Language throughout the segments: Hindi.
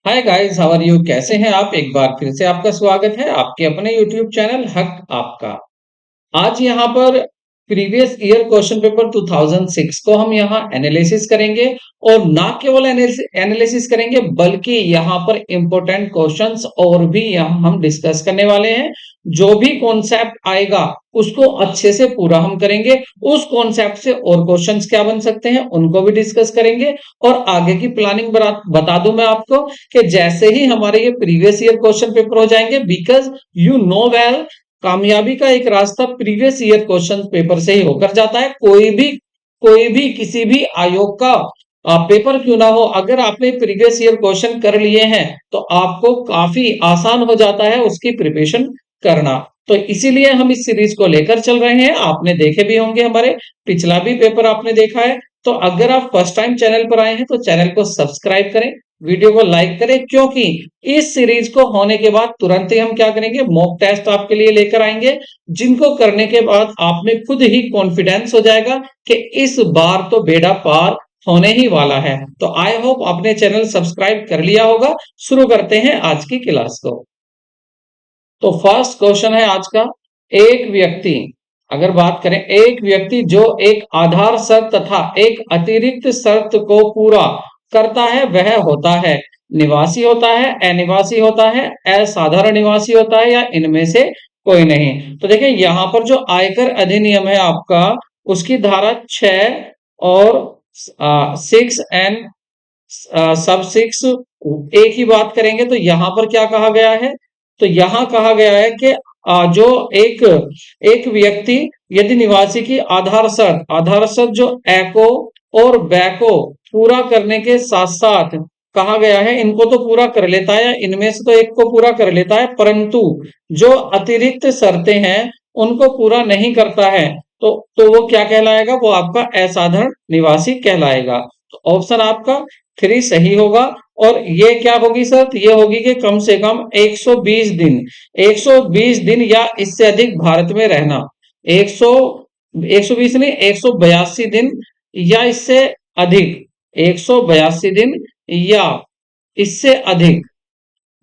Hi guys, how are you? कैसे हैं आप? एक बार फिर से आपका स्वागत है आपके अपने यूट्यूब चैनल हक आपका। आज यहाँ पर प्रीवियस ईयर क्वेश्चन पेपर 2006 को हम यहाँ एनालिसिस करेंगे और ना केवल एनालिसिस करेंगे बल्कि यहाँ पर इंपॉर्टेंट क्वेश्चंस और भी यहाँ हम डिस्कस करने वाले हैं। जो भी कॉन्सेप्ट आएगा उसको अच्छे से पूरा हम करेंगे। उस कॉन्सेप्ट से और क्वेश्चंस क्या बन सकते हैं उनको भी डिस्कस करेंगे और आगे की प्लानिंग बता दूं मैं आपको कि जैसे ही हमारे ये प्रीवियस ईयर क्वेश्चन पेपर हो जाएंगे, बिकॉज यू नो वेल, कामयाबी का एक रास्ता प्रीवियस ईयर क्वेश्चन पेपर से ही होकर जाता है। कोई भी किसी भी आयोग का पेपर क्यों ना हो, अगर आपने प्रीवियस ईयर क्वेश्चन कर लिए हैं तो आपको काफी आसान हो जाता है उसकी प्रिपरेशन करना। तो इसीलिए हम इस सीरीज को लेकर चल रहे हैं। आपने देखे भी होंगे, हमारे पिछला भी पेपर आपने देखा है। तो अगर आप फर्स्ट टाइम चैनल पर आए हैं तो चैनल को सब्सक्राइब करें, वीडियो को लाइक करें, क्योंकि इस सीरीज को होने के बाद तुरंत ही हम क्या करेंगे, मॉक टेस्ट आपके लिए लेकर आएंगे, जिनको करने के बाद आप में खुद ही कॉन्फिडेंस हो जाएगा कि इस बार तो बेड़ा पार होने ही वाला है। तो आई होप आपने चैनल सब्सक्राइब कर लिया होगा। शुरू करते हैं आज की क्लास को। तो फर्स्ट क्वेश्चन है आज का। एक व्यक्ति, अगर बात करें, एक व्यक्ति जो एक आधार शर्त तथा एक अतिरिक्त शर्त को पूरा करता है वह होता है निवासी, होता है अनिवासी, होता है असाधारण निवासी, होता है या इनमें से कोई नहीं। तो देखिए यहाँ पर जो आयकर अधिनियम है आपका, उसकी धारा 6 और 6 एंड सब 6 एक ही बात करेंगे। तो यहाँ पर क्या कहा गया है, तो यहाँ कहा गया है कि जो एक एक व्यक्ति यदि निवासी की आधार शर्त जो एको और बैको पूरा करने के साथ साथ कहा गया है, इनको तो पूरा कर लेता है, इनमें से तो एक को पूरा कर लेता है, परंतु जो अतिरिक्त शर्तें हैं उनको पूरा नहीं करता है, तो वो क्या कहलाएगा, वो आपका असाधारण निवासी कहलाएगा। तो ऑप्शन आपका 3 सही होगा। और ये क्या होगी शर्त, ये होगी कि कम से कम 120 दिन, 120 दिन या इससे अधिक भारत में रहना। 100 120 नहीं, 182 दिन या इससे अधिक, 182 दिन या इससे अधिक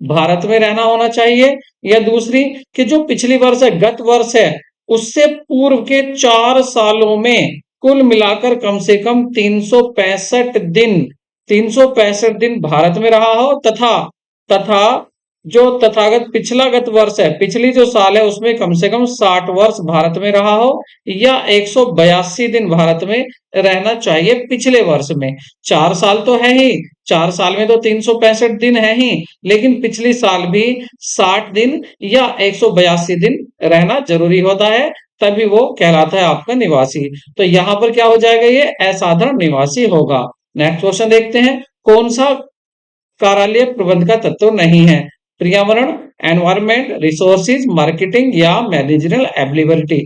भारत में रहना होना चाहिए। या दूसरी कि जो पिछली वर्ष है, गत वर्ष है, उससे पूर्व के 4 सालों में कुल मिलाकर कम से कम 365 दिन भारत में रहा हो, तथा तथा जो तथागत पिछलागत वर्ष है, पिछली जो साल है, उसमें कम से कम 60 वर्ष भारत में रहा हो या 182 दिन भारत में रहना चाहिए पिछले वर्ष में। 4 साल तो है ही, 4 साल में तो 365 दिन है ही, लेकिन पिछली साल भी 60 दिन या 182 दिन रहना जरूरी होता है, तभी वो कहलाता है आपका निवासी। तो यहां पर क्या हो जाएगा, ये असाधारण निवासी होगा। नेक्स्ट क्वेश्चन देखते हैं। कौन सा कार्यालय प्रबंध का तत्व नहीं है? पर्यावरण, एनवायरमेंट, रिसोर्सेज, मार्केटिंग या मैनेजरल एबिलिटी।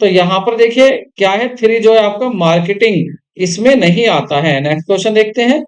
तो यहां पर देखिए क्या है, 3 जो है आपका मार्केटिंग, इसमें नहीं आता है। नेक्स्ट क्वेश्चन देखते हैं।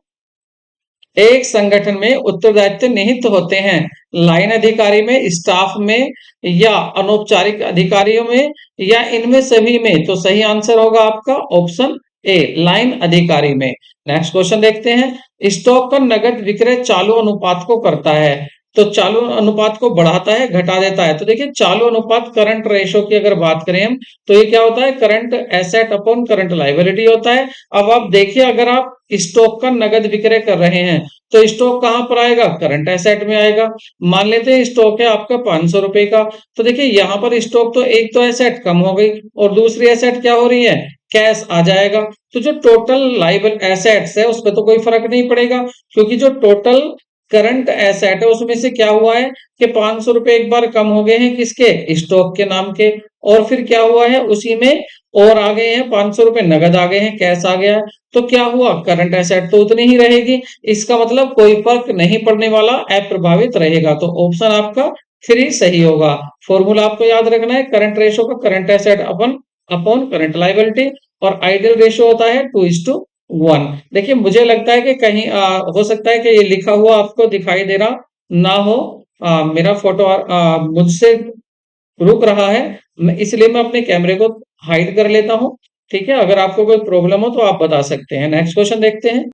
एक संगठन में उत्तरदायित्व निहित होते हैं, लाइन अधिकारी में, स्टाफ में या अनौपचारिक अधिकारियों में या इनमें सभी में। तो सही आंसर होगा आपका ऑप्शन ए, लाइन अधिकारी में। नेक्स्ट क्वेश्चन देखते हैं। स्टॉक का नगद विक्रय चालू अनुपात को करता है, तो चालू अनुपात को बढ़ाता है, घटा देता है। तो देखिए चालू अनुपात करंट रेशो की अगर बात करें हम, तो ये क्या होता है, current asset upon current liability होता है। अब आप देखिए, अगर आप स्टॉक का नगद विक्रय कर रहे हैं तो स्टॉक कहां पर आएगा, करंट एसेट में आएगा। मान लेते हैं स्टॉक है आपका 500 रुपए का, तो देखिए यहां पर स्टॉक तो एक तो एसेट कम हो गई और दूसरी एसेट क्या हो रही है, कैश आ जाएगा। तो जो टोटल लाइबल एसेट्स है उसमें तो कोई फर्क नहीं पड़ेगा, क्योंकि जो टोटल करंट एसेट है उसमें से क्या हुआ है कि 500 रुपए एक बार कम हो गए हैं, किसके, स्टॉक के नाम के। और फिर क्या हुआ है, उसी में और आ गए हैं 500 रुपए नगद आ गए हैं, कैश आ गया है। तो क्या हुआ, करंट एसेट तो उतनी ही रहेगी। इसका मतलब कोई फर्क नहीं पड़ने वाला, अप्रभावित रहेगा। तो ऑप्शन आपका 3 सही होगा। फॉर्मूला आपको याद रखना है, करंट रेशो का करंट एसेट अपन अपॉन करंट लायबिलिटी, और आइडियल रेशो होता है 2:1। देखिए मुझे लगता है कि कहीं हो सकता है कि ये लिखा हुआ आपको दिखाई दे रहा ना हो, मेरा फोटो मुझसे रुक रहा है, इसलिए मैं अपने कैमरे को हाइड कर लेता हूं। ठीक है, अगर आपको कोई प्रॉब्लम हो तो आप बता सकते हैं। नेक्स्ट क्वेश्चन देखते हैं।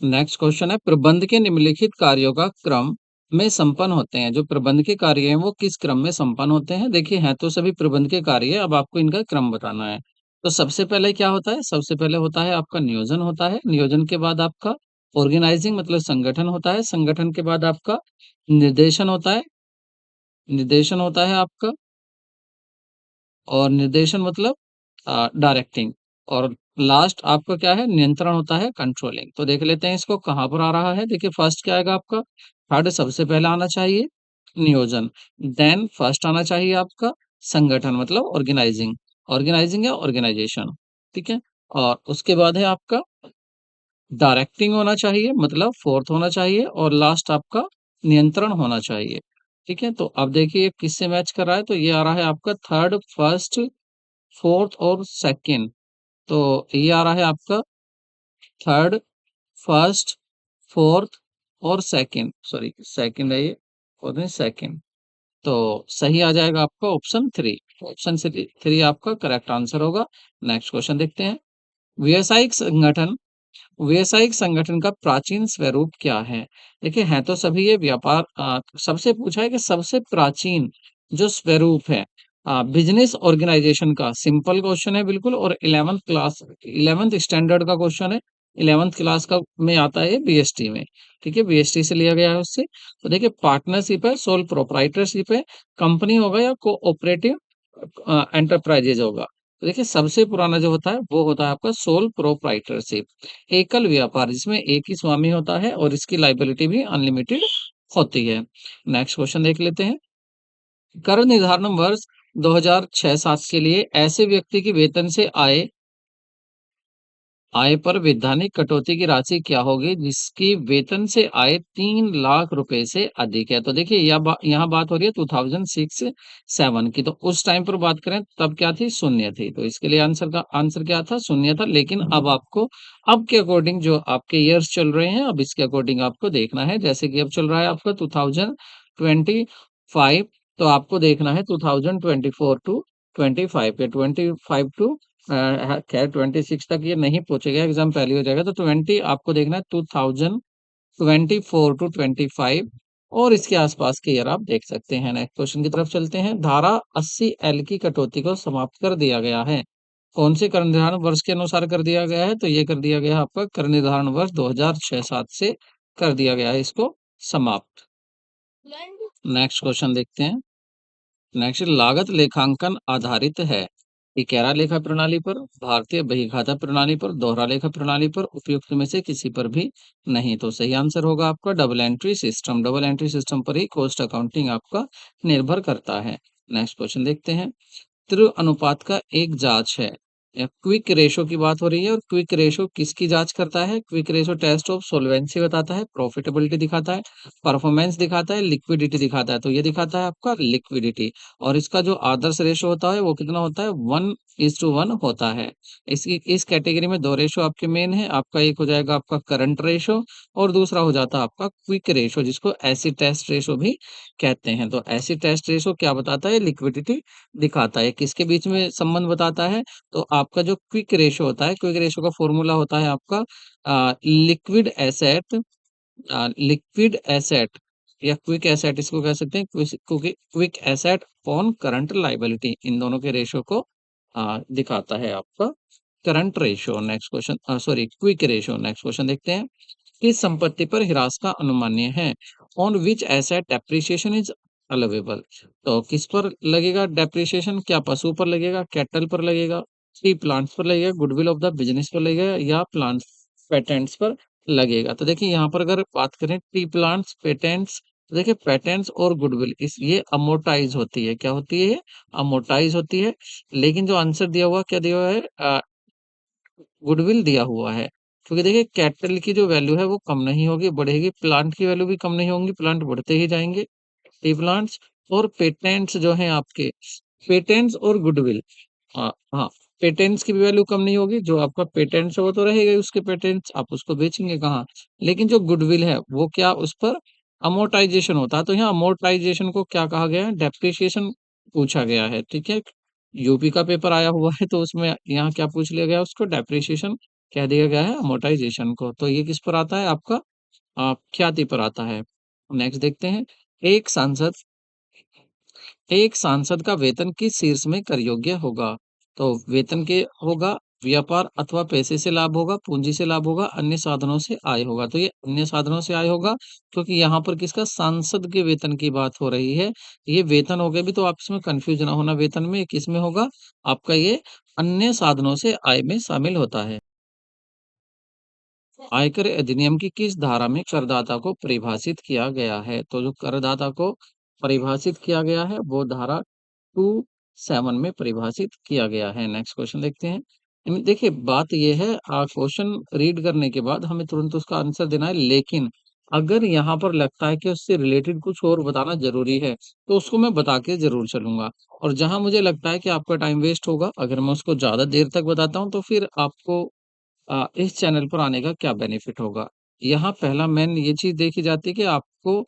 नेक्स्ट क्वेश्चन है, प्रबंध के निम्नलिखित कार्यों का क्रम में संपन्न होते हैं। जो प्रबंध के कार्य हैं वो किस क्रम में संपन्न होते हैं? देखिए, हैं तो सभी प्रबंध के कार्य है, अब आपको इनका क्रम बताना है। तो सबसे पहले क्या होता है? सबसे पहले होता है आपका नियोजन होता है, नियोजन के बाद आपका ऑर्गेनाइजिंग मतलब संगठन होता है, संगठन के बाद आपका निर्देशन होता है, निर्देशन होता है आपका, और निर्देशन मतलब डायरेक्टिंग, और लास्ट आपका क्या है? नियंत्रण होता है, कंट्रोलिंग। तो देख लेते हैं इसको कहाँ पर आ रहा है। देखिए, फर्स्ट क्या आएगा आपका? थर्ड सबसे पहले आना चाहिए नियोजन, देन फर्स्ट आना चाहिए आपका संगठन मतलब ऑर्गेनाइजिंग, ऑर्गेनाइजिंग या ऑर्गेनाइजेशन, ठीक है। और उसके बाद है आपका डायरेक्टिंग होना चाहिए मतलब फोर्थ होना चाहिए, और लास्ट आपका नियंत्रण होना चाहिए, ठीक है। तो अब देखिए ये किससे मैच कर रहा है? तो ये आ रहा है आपका थर्ड, फर्स्ट, फोर्थ और सेकंड। तो ये आ रहा है आपका थर्ड, फर्स्ट, फोर्थ और सेकंड, सॉरी सेकंड है ये, और नहीं सेकंड। तो सही आ जाएगा आपका ऑप्शन थ्री, ऑप्शन थ्री आपका करेक्ट आंसर होगा। नेक्स्ट क्वेश्चन देखते हैं। व्यावसायिक संगठन, व्यवसायिक संगठन का प्राचीन स्वरूप क्या है? देखिए, हैं तो सभी ये व्यापार, सबसे पूछा है कि सबसे प्राचीन जो स्वरूप है बिजनेस ऑर्गेनाइजेशन का, सिंपल क्वेश्चन है बिल्कुल, और 11th क्लास, 11th स्टैंडर्ड का क्वेश्चन है, 11th क्लास का में आता है बीएसटी में, ठीक है, बीएसटी से लिया गया है उससे। तो देखिए, पार्टनरशिप है, सोल प्रोप्राइटरशिप है, कंपनी होगा या कोऑपरेटिव एंटरप्राइजेज होगा। तो देखिए, सबसे पुराना जो होता है वो होता है आपका सोल प्रोप्राइटरशिप, एकल व्यापार जिसमें एक ही स्वामी होता है और इसकी लाइबिलिटी भी अनलिमिटेड होती है। नेक्स्ट क्वेश्चन देख लेते हैं। कर निर्धारण वर्ष 2006-7 के लिए ऐसे व्यक्ति की वेतन से आय आय पर वैधानिक कटौती की राशि क्या होगी जिसकी वेतन से आय 3 लाख रुपए से अधिक है? तो देखिए, यहाँ बात हो रही है 2006-7 की। तो उस टाइम पर बात करें तब क्या थी? शून्य थी। तो इसके लिए आंसर क्या था? शून्य था। लेकिन अब आपको, अब के अकॉर्डिंग जो आपके ईयर्स चल रहे हैं, अब इसके अकॉर्डिंग आपको देखना है। जैसे कि अब चल रहा है आपका 2025, तो आपको देखना है 2024 टू 25 या 25 टू खैर 26 तक ये नहीं पहुंचेगा, एग्जाम पहले हो जाएगा। तो 20 आपको देखना है, 2024 टू 25 और इसके आसपास के ईयर आप देख सकते हैं। नेक्स्ट क्वेश्चन की तरफ चलते हैं। धारा 80 L की कटौती को समाप्त कर दिया गया है, कौन से कर निर्धारण वर्ष के अनुसार कर दिया गया है? तो ये कर दिया गया है आपका कर निर्धारण वर्ष 2006-7 से कर दिया गया है इसको समाप्त। नेक्स्ट क्वेश्चन देखते हैं। नेक्स्ट, लागत लेखांकन आधारित है इकेरा लेखा प्रणाली पर, भारतीय बहीखाता प्रणाली पर, दोहरा लेखा प्रणाली पर, उपयुक्त में से किसी पर भी नहीं। तो सही आंसर होगा आपका double entry system, double entry system पर ही कॉस्ट अकाउंटिंग आपका निर्भर करता है। नेक्स्ट क्वेश्चन देखते हैं। त्रिव अनुपात का एक जांच है, या क्विक रेशो की बात हो रही है, और क्विक रेशो किसकी जांच करता है? Quick ratio test of solvency बताता है, प्रॉफिटेबिलिटी दिखाता है, परफॉर्मेंस दिखाता है, लिक्विडिटी दिखाता है। तो ये दिखाता है आपका लिक्विडिटी, और इसका जो आदर्श रेशो होता है वो कितना होता है? 1:1 होता है। इस कैटेगरी में दो रेशो आपके मेन है, आपका एक हो जाएगा आपका करंट रेशो, और दूसरा हो जाता है आपका क्विक रेशो, जिसको एसिड टेस्ट रेशो भी कहते हैं। तो एसिड टेस्ट रेशो क्या बताता है? लिक्विडिटी दिखाता है। किसके बीच में संबंध बताता है? तो आपका जो क्विक रेशो होता है, क्विक रेशो का फॉर्मूला होता है आपका लिक्विड एसेट, लिक्विड एसेट या क्विक एसेट इसको कह सकते हैं, quick asset on current liability, इन दोनों के रेशो को दिखाता है आपका current ratio. Next question, sorry quick ratio. Next question देखते हैं। किस संपत्ति पर ह्रास का अनुमान्य है? On which asset depreciation is allowable? तो किस पर लगेगा डेप्रिसिएशन? क्या पशु पर लगेगा, कैटल पर लगेगा, ट्री प्लांट्स पर लगेगा, गुडविल ऑफ द बिजनेस पर लगेगा, या प्लांट पेटेंट्स पर लगेगा? तो देखिए, यहाँ पर अगर बात करें ट्री प्लांट्स, पेटेंट्स, तो देखिए पेटेंट्स और गुडविल इस ये अमोर्टाइज होती है। क्या होती है? ये अमोर्टाइज होती है। लेकिन जो आंसर दिया हुआ क्या दिया हुआ है? गुडविल दिया हुआ है। क्योंकि देखिए, कैपिटल की जो वैल्यू है वो कम नहीं होगी, बढ़ेगी, प्लांट की वैल्यू भी कम नहीं होंगी, प्लांट बढ़ते ही जाएंगे, टी प्लांट्स। और पेटेंट्स जो हैं आपके, पेटेंट्स और गुडविल, हाँ, पेटेंट्स की भी वैल्यू कम नहीं होगी, जो आपका पेटेंट्स है वो तो रहेगा ही, उसके पेटेंट्स आप उसको बेचेंगे कहाँ? लेकिन जो गुडविल है वो क्या, उस पर अमोर्टाइजेशन होता है। तो यहाँ अमोर्टाइजेशन को क्या कहा गया है? डेप्रिसिएशन पूछा गया है, ठीक है। यूपी का पेपर आया हुआ है, तो उसमें यहाँ क्या पूछ लिया गया? उसको डेप्रिसिएशन कह दिया गया है अमोर्टाइजेशन को। तो ये किस पर आता है आपका? ख्याति पर आता है। नेक्स्ट देखते हैं। एक सांसद एक सांसद का वेतन किस शीर्ष में कर योग्य होगा? तो वेतन के होगा, व्यापार अथवा पैसे से लाभ होगा, पूंजी से लाभ होगा, अन्य साधनों से आय होगा। तो ये अन्य साधनों से आय होगा, क्योंकि यहाँ पर किसका? सांसद के वेतन की बात हो रही है। ये वेतन हो गए भी, तो आप इसमें कंफ्यूज ना होना, वेतन में किस में होगा आपका? ये अन्य साधनों से आय में शामिल होता है। आयकर अधिनियम की किस धारा में करदाता को परिभाषित किया गया है? तो जो करदाता को परिभाषित किया गया है वो धारा 27 में परिभाषित किया गया है। नेक्स्ट क्वेश्चन देखते हैं। देखिए बात ये है, क्वेश्चन रीड करने के बाद हमें तुरंत उसका आंसर देना है, लेकिन अगर यहाँ पर लगता है कि उससे रिलेटेड कुछ और बताना जरूरी है तो उसको मैं बता के जरूर चलूंगा। और जहां मुझे लगता है कि आपका टाइम वेस्ट होगा अगर मैं उसको ज्यादा देर तक बताता हूँ, तो फिर आपको इस चैनल पर आने का क्या बेनिफिट होगा? यहाँ पहला मेन ये चीज देखी जाती है कि आपको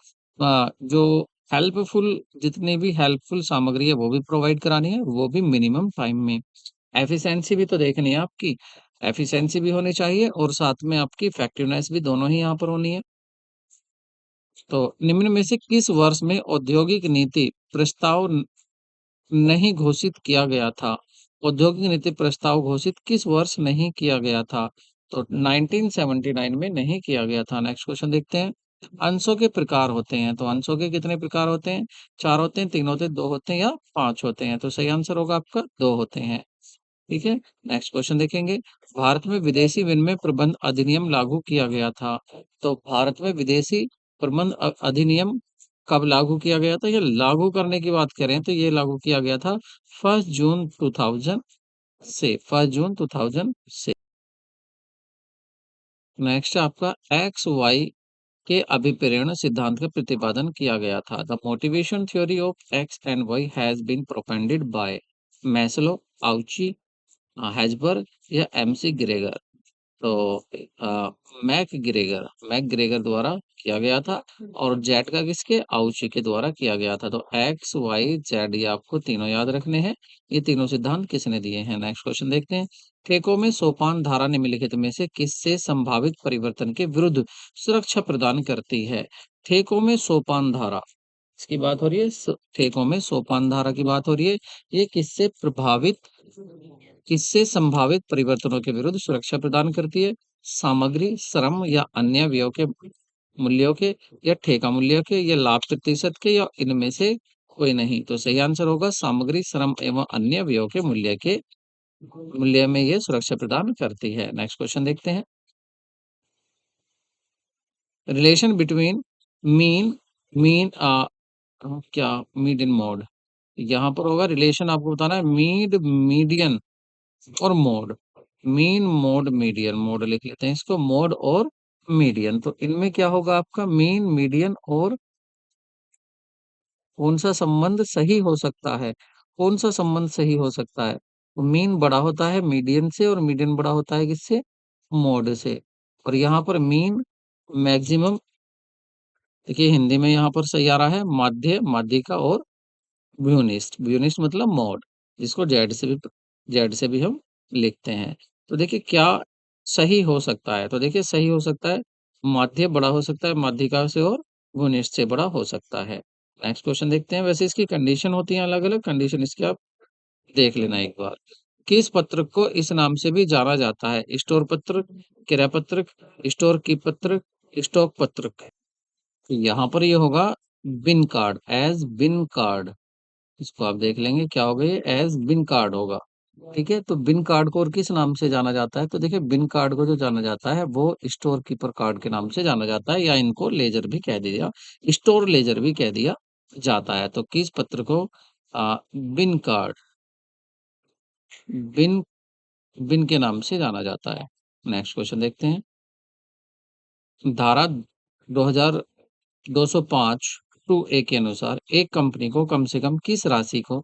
जो हेल्पफुल जितनी भी हेल्पफुल सामग्री है वो भी प्रोवाइड करानी है, वो भी मिनिमम टाइम में। एफिशिएंसी भी तो देखनी है आपकी, एफिशिएंसी भी होनी चाहिए और साथ में आपकी इफेक्टिवनेस भी, दोनों ही यहाँ पर होनी है। तो निम्न में से किस वर्ष में औद्योगिक नीति प्रस्ताव नहीं घोषित किया गया था? औद्योगिक नीति प्रस्ताव घोषित किस वर्ष नहीं किया गया था? तो 1979 में नहीं किया गया था। नेक्स्ट क्वेश्चन देखते हैं। अंशों के प्रकार होते हैं, तो अंशों के कितने प्रकार होते हैं? 4 होते हैं, 3 होते हैं, 2 होते हैं या 5 होते हैं? तो सही आंसर होगा आपका 2 होते हैं। ठीक है। नेक्स्ट क्वेश्चन देखेंगे। भारत में विदेशी विनिमय प्रबंध अधिनियम लागू किया गया था। तो भारत में विदेशी प्रबंध अधिनियम कब लागू किया गया था? ये लागू करने की बात करें तो ये लागू किया गया था 1 जून 2000 से, 1 जून 2000 से। नेक्स्ट आपका एक्स वाई के अभिप्रेरण सिद्धांत का प्रतिपादन किया गया था। The motivation theory of X and Y has been propounded by Maslow, Ouchi, Herzberg या एमसी ग्रेगर? तो मैक ग्रेगर द्वारा किया गया था। और जेड का किसके? आउची के द्वारा किया गया था। तो एक्स वाई जेड ये आपको तीनों याद रखने हैं। ये तीनों सिद्धांत किसने दिए हैं? नेक्स्ट क्वेश्चन देखते हैं। ठेकों में सोपान धारा निम्नलिखित में से किससे संभावित परिवर्तन के विरुद्ध सुरक्षा प्रदान करती है? ठेकों में सोपान धारा इसकी बात हो रही है, ठेकों में सोपान धारा की बात हो रही है। ये किससे संभावित परिवर्तनों के विरुद्ध सुरक्षा प्रदान करती है? सामग्री, श्रम या अन्य व्ययों के मूल्यों के, या ठेका मूल्य के, या लाभ प्रतिशत के, या इनमें से कोई नहीं? तो सही आंसर होगा सामग्री, श्रम एवं अन्य व्ययों के मूल्य में ये सुरक्षा प्रदान करती है। नेक्स्ट क्वेश्चन देखते हैं। रिलेशन बिटवीन मीन मीन क्या मीडियन मोड, यहाँ पर होगा रिलेशन आपको बताना है मीडियन और mode. Mean, mode, median. Mode लिख लेते हैं इसको, मोड और मीडियन। तो इनमें क्या होगा आपका? मीन, मीडियन और कौन सा संबंध सही हो सकता है? कौन सा संबंध सही हो सकता है? तो मीन बड़ा होता है मीडियन से और मीडियन बड़ा होता है किससे? मोड से। और यहाँ पर मीन, मैक्सिमम, देखिए हिंदी में यहाँ पर सही आ रहा है माध्य, माध्यिका और ब्यूनिस्ट। ब्यूनिस्ट मतलब मोड, जिसको जेड से भी हम लिखते हैं। तो देखिए क्या सही हो सकता है? तो देखिए सही हो सकता है माध्य बड़ा हो सकता है माध्यिका से, और ब्यूनिस्ट से बड़ा हो सकता है। नेक्स्ट क्वेश्चन देखते हैं। वैसे इसकी कंडीशन होती है अलग अलग कंडीशन, इसकी आप देख लेना एक बार। किस पत्रक को इस नाम से भी जाना जाता है? स्टोर पत्रक, क्रय पत्रक, स्टोर की पत्रक, स्टॉक पत्रक? यहाँ पर ये होगा बिन कार्ड, एज बिन कार्ड। इसको आप देख लेंगे क्या होगा, ये एज बिन कार्ड होगा। ठीक है। तो बिन कार्ड को और किस नाम से जाना जाता है? तो देखिए बिन कार्ड को जो जाना जाता है वो स्टोर कीपर कार्ड के नाम से जाना जाता है, या इनको लेजर भी कह दिया, स्टोर लेजर भी कह दिया जाता है। तो किस पत्र को बिन कार्ड, बिन बिन के नाम से जाना जाता है? नेक्स्ट क्वेश्चन देखते हैं। धारा 2000 205 टू ए के अनुसार एक कंपनी को कम से कम किस राशि को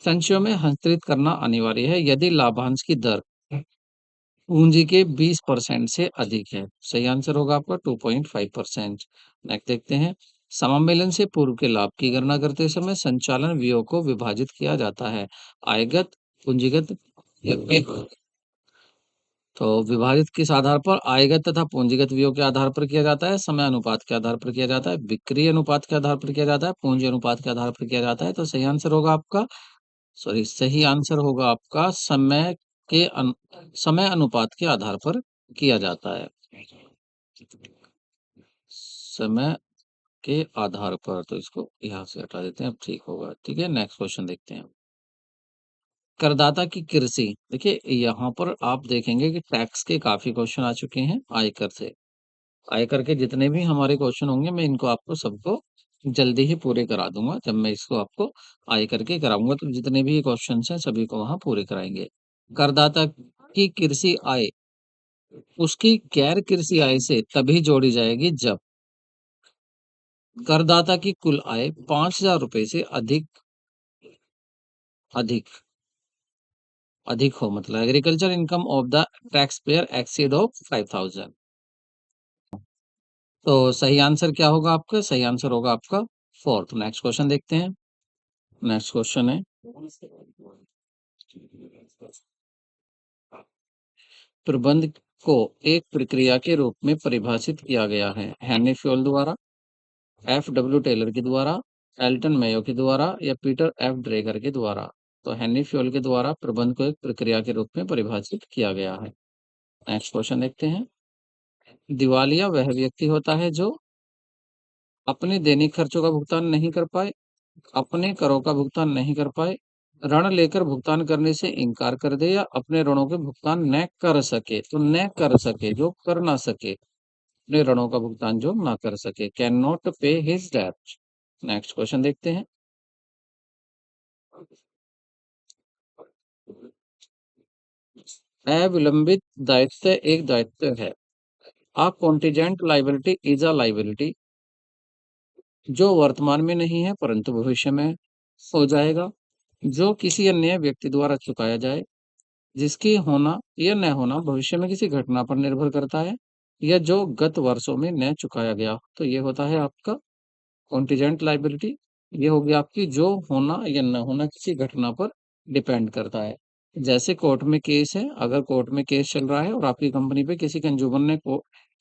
संचयों में हस्तांतरित करना अनिवार्य है यदि लाभांश की दर पूंजी के 20% से अधिक है? सही आंसर होगा आपका 2.5%। नेक्स्ट देखते हैं। समामेलन से पूर्व के लाभ की गणना करते समय संचालन व्ययों को विभाजित किया जाता है, आयगत, पूंजीगत या व्यक्तिगत? तो विभाजित किस आधार पर? आयगत तथा पूंजीगत व्ययों के आधार पर किया जाता है, समय अनुपात के आधार पर किया जाता है, बिक्री अनुपात के आधार पर किया जाता है, पूंजी अनुपात के आधार पर किया जाता है। तो सही आंसर होगा आपका, सही आंसर होगा आपका समय अनुपात के आधार पर किया जाता है, समय के आधार पर। तो इसको यहाँ से हटा देते हैं, अब ठीक होगा। ठीक है, नेक्स्ट क्वेश्चन देखते हैं। करदाता की कृषि, देखिए यहाँ पर आप देखेंगे कि टैक्स के काफी क्वेश्चन आ चुके हैं। आयकर से, आयकर के जितने भी हमारे क्वेश्चन होंगे, मैं इनको आपको सबको जल्दी ही पूरे करा दूंगा। जब मैं इसको आपको आयकर के कराऊंगा तो जितने भी क्वेश्चन हैं सभी को वहां पूरे कराएंगे। करदाता की कृषि आय उसकी गैर कृषि आय से तभी जोड़ी जाएगी जब करदाता की कुल आय 5,000 रुपए से अधिक अधिक अधिक हो, मतलब agriculture income of the tax payer exceed of 5,000। तो सही आंसर क्या होगा आपका? सही आंसर होगा आपका फोर्थ। नेक्स्ट क्वेश्चन देखते हैं। नेक्स्ट क्वेश्चन है, प्रबंध को एक प्रक्रिया के रूप में परिभाषित किया गया है। हेनरी फ्योल द्वारा, F.W. टेलर के द्वारा, एल्टन मेयो के द्वारा, या पीटर एफ ड्रेगर के द्वारा। तो हेनरी फ्योल के द्वारा प्रबंध को एक प्रक्रिया के रूप में परिभाषित किया गया है। नेक्स्ट क्वेश्चन देखते हैं। दिवालिया वह व्यक्ति होता है जो अपने दैनिक खर्चों का भुगतान नहीं कर पाए, अपने करों का भुगतान नहीं कर पाए, ऋण लेकर भुगतान करने से इनकार कर दे, या अपने ऋणों के भुगतान न कर सके। तो न कर सके, जो कर ना सके, अपने ऋणों का भुगतान जो ना कर सके, cannot pay his debt. Next question देखते हैं। अविलंबित दायित्व एक दायित्व है। A contingent liability is a liability जो वर्तमान में नहीं है परंतु भविष्य में हो जाएगा, जो किसी अन्य व्यक्ति द्वारा चुकाया जाए, जिसकी होना या न होना भविष्य में किसी घटना पर निर्भर करता है, या जो गत वर्षों में न चुकाया गया। तो ये होता है आपका कॉन्टिजेंट लाइबिलिटी। ये होगी आपकी जो होना या न होना किसी घटना पर डिपेंड करता है। जैसे कोर्ट में केस है, अगर कोर्ट में केस चल रहा है और आपकी कंपनी पे किसी कंज्यूमर ने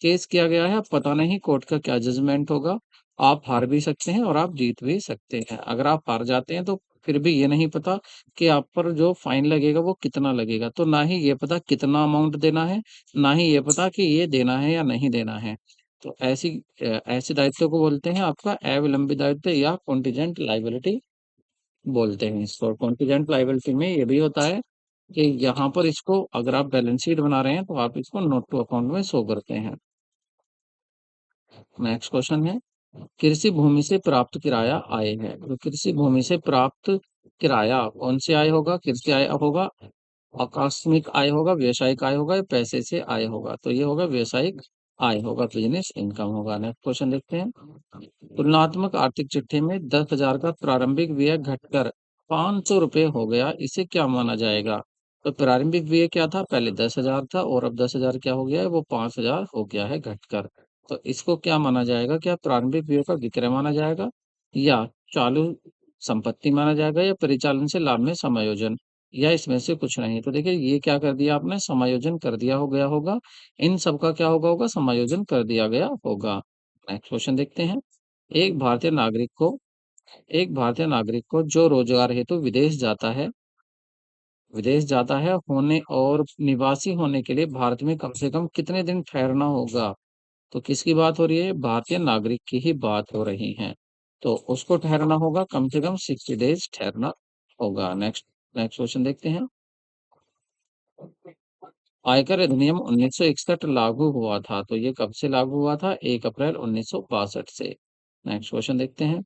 केस किया गया है, अब पता नहीं कोर्ट का क्या जजमेंट होगा। आप हार भी सकते हैं और आप जीत भी सकते हैं। अगर आप हार जाते हैं तो फिर भी ये नहीं पता कि आप पर जो फाइन लगेगा वो कितना लगेगा। तो ना ही ये पता कितना अमाउंट देना है, ना ही ये पता कि ये देना है या नहीं देना है। तो ऐसे दायित्व को बोलते हैं आपका अविलंबित दायित्व या कॉन्टिजेंट लाइबिलिटी बोलते हैं इसको। कॉन्टिजेंट लाइबिलिटी में ये भी होता है कि यहाँ पर इसको अगर आप बैलेंस शीट बना रहे हैं तो आप इसको नोट टू अकाउंट में शो करते हैं। नेक्स्ट क्वेश्चन है, कृषि भूमि से प्राप्त किराया आय है। तो कृषि भूमि से प्राप्त किराया कौन से आय होगा? कृषि आय होगा, आकस्मिक आय होगा, व्यवसायिक आय होगा, या पैसे से आय होगा। तो ये होगा व्यवसायिक आय होगा, बिजनेस इनकम होगा। नेक्स्ट क्वेश्चन देखते हैं। तुलनात्मक आर्थिक चिट्ठी में 10,000 का प्रारंभिक व्यय घटकर 500 रुपये हो गया, इसे क्या माना जाएगा? तो प्रारंभिक व्यय क्या था? पहले 10,000 था और अब 10,000 क्या हो गया है? वो 5,000 हो गया है घटकर। तो इसको क्या माना जाएगा? क्या प्रारंभिक व्यय का विक्रय माना जाएगा, या चालू संपत्ति माना जाएगा, या परिचालन से लाभ में समायोजन, या इसमें से कुछ नहीं? तो देखिए ये क्या कर दिया आपने? समायोजन कर दिया हो गया होगा। इन सब का क्या होगा समायोजन कर दिया गया होगा। नेक्स्ट क्वेश्चन देखते हैं। एक भारतीय नागरिक को एक भारतीय नागरिक को जो रोजगार हेतु विदेश जाता है होने और निवासी होने के लिए भारत में कम से कम कितने दिन ठहरना होगा? तो किसकी बात हो रही है? भारतीय नागरिक की ही बात हो रही है। तो उसको ठहरना होगा कम से कम 60 डेज ठहरना होगा। नेक्स्ट नेक्स्ट क्वेश्चन देखते हैं। आयकर अधिनियम 1961 लागू हुआ था, तो ये कब से लागू हुआ था? 1 अप्रैल 1962 से। नेक्स्ट क्वेश्चन देखते हैं।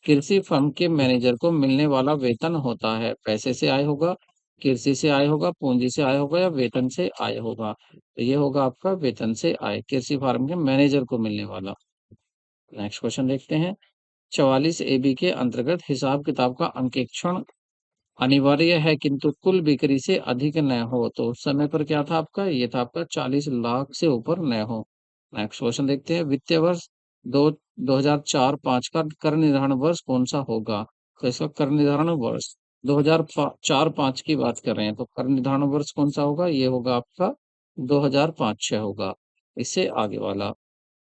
कृषि फर्म के मैनेजर को मिलने वाला वेतन होता है, पैसे से आय होगा, कृषि से आय होगा, पूंजी से आय होगा, या वेतन से आय होगा? तो ये होगा आपका वेतन से आय, कृषि फार्म के मैनेजर को मिलने वाला। नेक्स्ट क्वेश्चन देखते हैं। 44 AB के अंतर्गत हिसाब किताब का अंकेक्षण अनिवार्य है किंतु कुल बिक्री से अधिक न हो। तो उस समय पर क्या था आपका? ये था आपका 40 लाख से ऊपर न हो। नेक्स्ट क्वेश्चन देखते हैं। वित्तीय वर्ष दो 2004-5 का कर निर्धारण वर्ष कौन सा होगा? तो इसका कर निर्धारण वर्ष 2004-5 की बात कर रहे हैं, तो कर निर्धारण वर्ष कौन सा होगा? ये होगा आपका 2005-6 होगा। इससे आगे वाला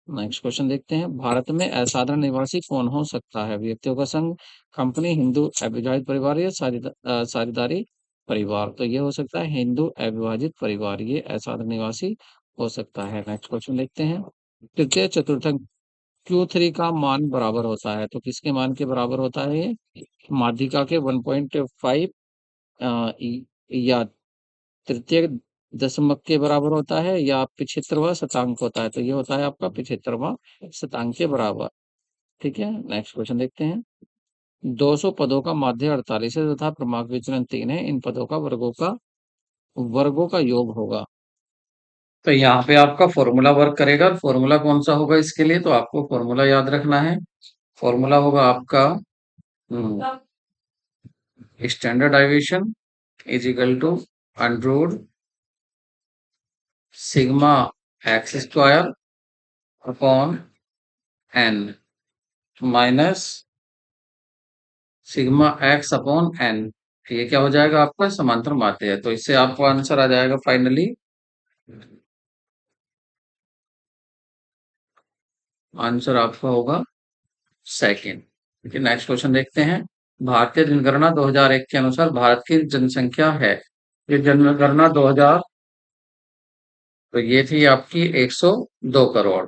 नेक्स्ट क्वेश्चन देखते हैं। भारत में असाधारण निवासी कौन हो सकता है? व्यक्तियों का संघ, कंपनी, हिंदू अविभाजित परिवार या साझेदारी परिवार। तो ये हो सकता है हिंदू अविभाजित परिवार, ये असाधारण निवासी हो सकता है। नेक्स्ट क्वेश्चन देखते हैं। तृतीय चतुर्थक Q3 का मान बराबर होता है, तो किसके मान के बराबर होता है ये? माध्यिका के 1.5 या तृतीय दशमलव के बराबर होता है या पिछहत्तरवां शतांक होता है, तो ये होता है आपका पिछहत्तरवां शतांक के बराबर। ठीक है, नेक्स्ट क्वेश्चन देखते हैं। 200 पदों का माध्य 48 है तथा क्रमांक विचलन 3 है, इन पदों का वर्गों का योग होगा। तो यहाँ पे आपका फॉर्मूला वर्क करेगा। फॉर्मूला कौन सा होगा इसके लिए? तो आपको फॉर्मूला याद रखना है। फॉर्मूला होगा आपका standard deviation is equal to under sigma X square upon N minus sigma X upon N. ये क्या हो जाएगा आपका? समांतर माध्य है। तो इससे आपको आंसर आ जाएगा फाइनली, आंसर आपका होगा सेकंड। ठीक है, नेक्स्ट क्वेश्चन देखते हैं। भारतीय जनगणना 2001 के अनुसार भारत की जनसंख्या है। ये जनगणना 2000, तो ये थी आपकी 102 करोड़,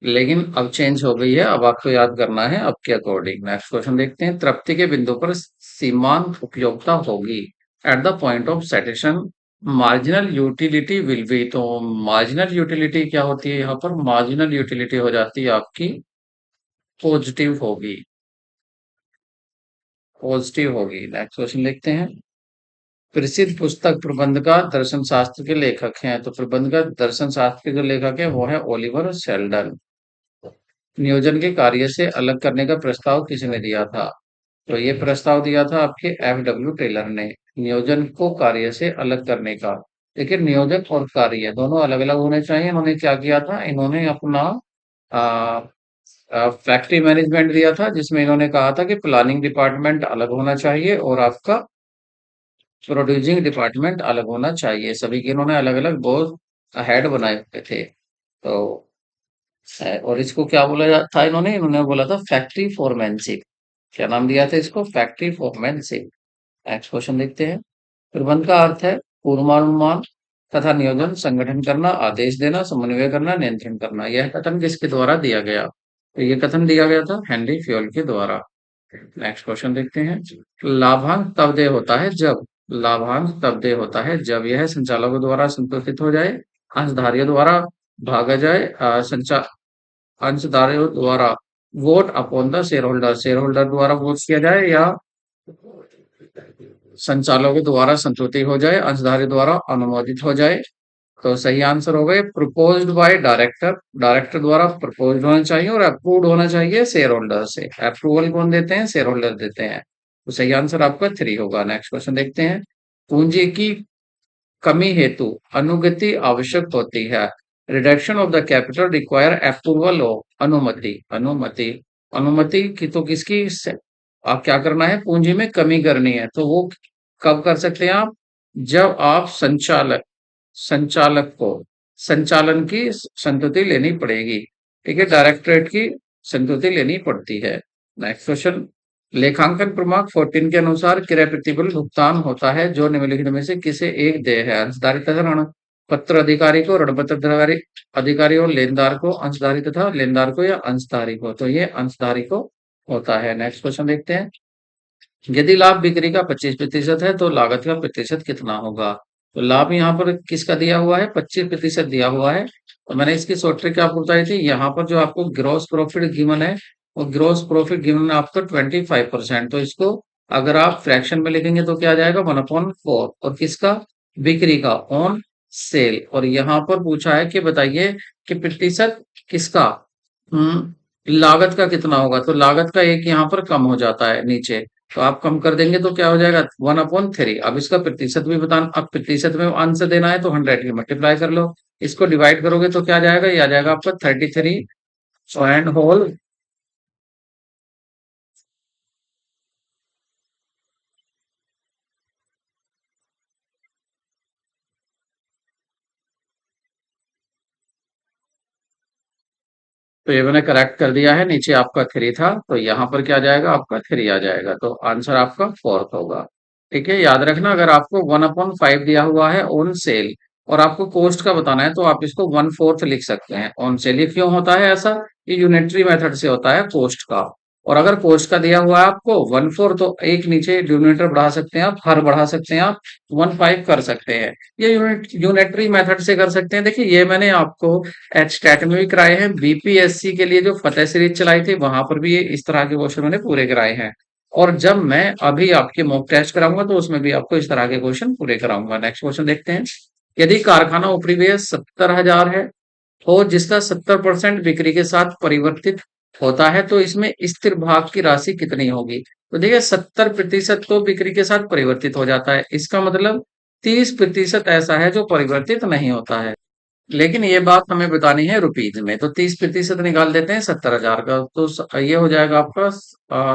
लेकिन अब चेंज हो गई है। अब आपको याद करना है अब के अकॉर्डिंग। नेक्स्ट क्वेश्चन देखते हैं। तृप्ति के बिंदु पर सीमांत उपयोगिता होगी। At the point of satisfaction marginal utility will be. तो मार्जिनल यूटिलिटी क्या होती है? यहाँ पर मार्जिनल यूटिलिटी हो जाती है आपकी पॉजिटिव होगी, पॉजिटिव होगी। नेक्स्ट क्वेश्चन देखते हैं। प्रसिद्ध पुस्तक प्रबंध का दर्शन शास्त्र के लेखक हैं। तो प्रबंध का दर्शन शास्त्र के जो लेखक है वो है ओलिवर शेल्डन। नियोजन के कार्य से अलग करने का प्रस्ताव किसने दिया था? तो ये प्रस्ताव दिया था आपके एफ.डब्ल्यू. टेलर ने, नियोजन को कार्य से अलग करने का। देखिए, नियोजन और कार्य दोनों अलग अलग होने चाहिए। इन्होंने क्या किया था? इन्होंने अपना फैक्ट्री मैनेजमेंट दिया था, जिसमें इन्होंने कहा था कि प्लानिंग डिपार्टमेंट अलग होना चाहिए और आपका प्रोड्यूसिंग डिपार्टमेंट अलग होना चाहिए। सभी के इन्होंने अलग अलग बोर्ड हेड बनाए हुए थे। तो और इसको क्या बोला था? इन्होंने इन्होंने बोला था फैक्ट्री फोरमैनशिप। क्या नाम दिया था इसको? Factory foremanship. नेक्स्ट क्वेश्चन देखते हैं। प्रबंध का अर्थ है पूर्वानुमान तथा नियोजन, संगठन करना, आदेश देना, समन्वय करना, नियंत्रण करना। यह कथन किसके द्वारा दिया गया? तो ये कथन दिया गया था हेनरी फ्योल के द्वारा। नेक्स्ट क्वेश्चन देखते हैं। लाभांश तब देय होता है जब, लाभांश तब देय होता है जब यह संचालकों द्वारा संतुलित हो जाए, अंशधारियों द्वारा भागा जाए, अंशधारियों द्वारा vote upon the share holder, share holder द्वारा वोट किया जाए, या संचालकों द्वारा संतुष्टि हो जाए, अंशधारी द्वारा अनुमोदित हो जाए। तो सही आंसर हो गए प्रपोज्ड बाय डायरेक्टर, डायरेक्टर द्वारा प्रपोज्ड होना चाहिए और अप्रूव्ड होना चाहिए शेयर होल्डर से। अप्रूवल कौन देते हैं? शेयर होल्डर देते हैं। तो सही आंसर आपका 3 होगा। नेक्स्ट क्वेश्चन देखते हैं। पूंजी की कमी हेतु अनुगति आवश्यक होती है। Reduction of the capital require approval of, अनुमति, अनुमति, अनुमति की तो किसकी आप क्या करना है? पूंजी में कमी करनी है, तो वो कब कर सकते हैं आप? जब आप संचालक, संचालक को संचालन की संतुति लेनी पड़ेगी। ठीक है, डायरेक्टरेट की संतुति लेनी पड़ती है। Next question. लेखांकन क्रमांक 14 के अनुसार क्रय प्रतिफल भुगतान होता है जो निम्नलिखित में से किसे एक देय है? अंशधारी तथा ऋण पत्र अधिकारी को, ऋण पत्र अधिकारी अधिकारी और लेनदार को, अंशधारी तथा लेनदार को, या अंशधारी को। तो ये अंशधारी को होता है। नेक्स्ट क्वेश्चन देखते हैं। यदि लाभ बिक्री का 25% है तो लागत का प्रतिशत कितना होगा? तो लाभ यहाँ पर किसका दिया हुआ है? 25% दिया हुआ है। तो मैंने इसकी शॉर्ट ट्रिक आपको बताई थी। यहाँ पर जो आपको ग्रॉस प्रॉफिट गिवन है, वो ग्रॉस प्रॉफिट गिवन है आपका 25%। तो इसको अगर आप फ्रैक्शन में लिखेंगे तो क्या आ जाएगा? 1/4। और किसका? बिक्री का, ऑन सेल। और यहाँ पर पूछा है कि बताइए कि प्रतिशत किसका? लागत का कितना होगा? तो लागत का एक यहाँ पर कम हो जाता है नीचे, तो आप कम कर देंगे तो क्या हो जाएगा? 1/3। अब इसका प्रतिशत भी बताना, अब प्रतिशत में आंसर देना है तो 100 की मल्टीप्लाई कर लो। इसको डिवाइड करोगे तो क्या आ जाएगा? ये आ जाएगा आपका 33 एंड होल तो ये मैंने करेक्ट कर दिया है। नीचे आपका 3 था, तो यहाँ पर क्या आ जाएगा, आपका 3 आ जाएगा। तो आंसर आपका फोर्थ होगा। ठीक है, याद रखना, अगर आपको 1/5 दिया हुआ है ऑन सेल और आपको कॉस्ट का बताना है, तो आप इसको 1/4 लिख सकते हैं ऑन सेल। ये क्यों होता है ऐसा? ये यूनिटरी मेथड से होता है कॉस्ट का। और अगर कॉस्ट का दिया हुआ है आपको 1/4, तो एक नीचे डिनोमिनेटर बढ़ा सकते हैं आप, हर बढ़ा सकते हैं आप, 1/5 कर सकते हैं। ये यूनिटरी मेथड से कर सकते हैं। देखिए, ये मैंने आपको एचटेट में भी कराए हैं, बीपीएससी के लिए जो फतेह सीरीज चलाई थी वहां पर भी ये इस तरह के क्वेश्चन मैंने पूरे कराए हैं। और जब मैं अभी आपके मॉक टेस्ट कराऊंगा तो उसमें भी आपको इस तरह के क्वेश्चन पूरे कराऊंगा। नेक्स्ट क्वेश्चन देखते हैं। यदि कारखाना उपरी व्यय 70,000 है और जिसका 70% बिक्री के साथ परिवर्तित होता है, तो इसमें स्थिर भाग की राशि कितनी होगी? तो देखिए, 70% तो बिक्री के साथ परिवर्तित हो जाता है, इसका मतलब 30% ऐसा है जो परिवर्तित नहीं होता है। लेकिन ये बात हमें बतानी है रुपीज में, तो 30% निकाल देते हैं 70,000 का, तो ये हो जाएगा आपका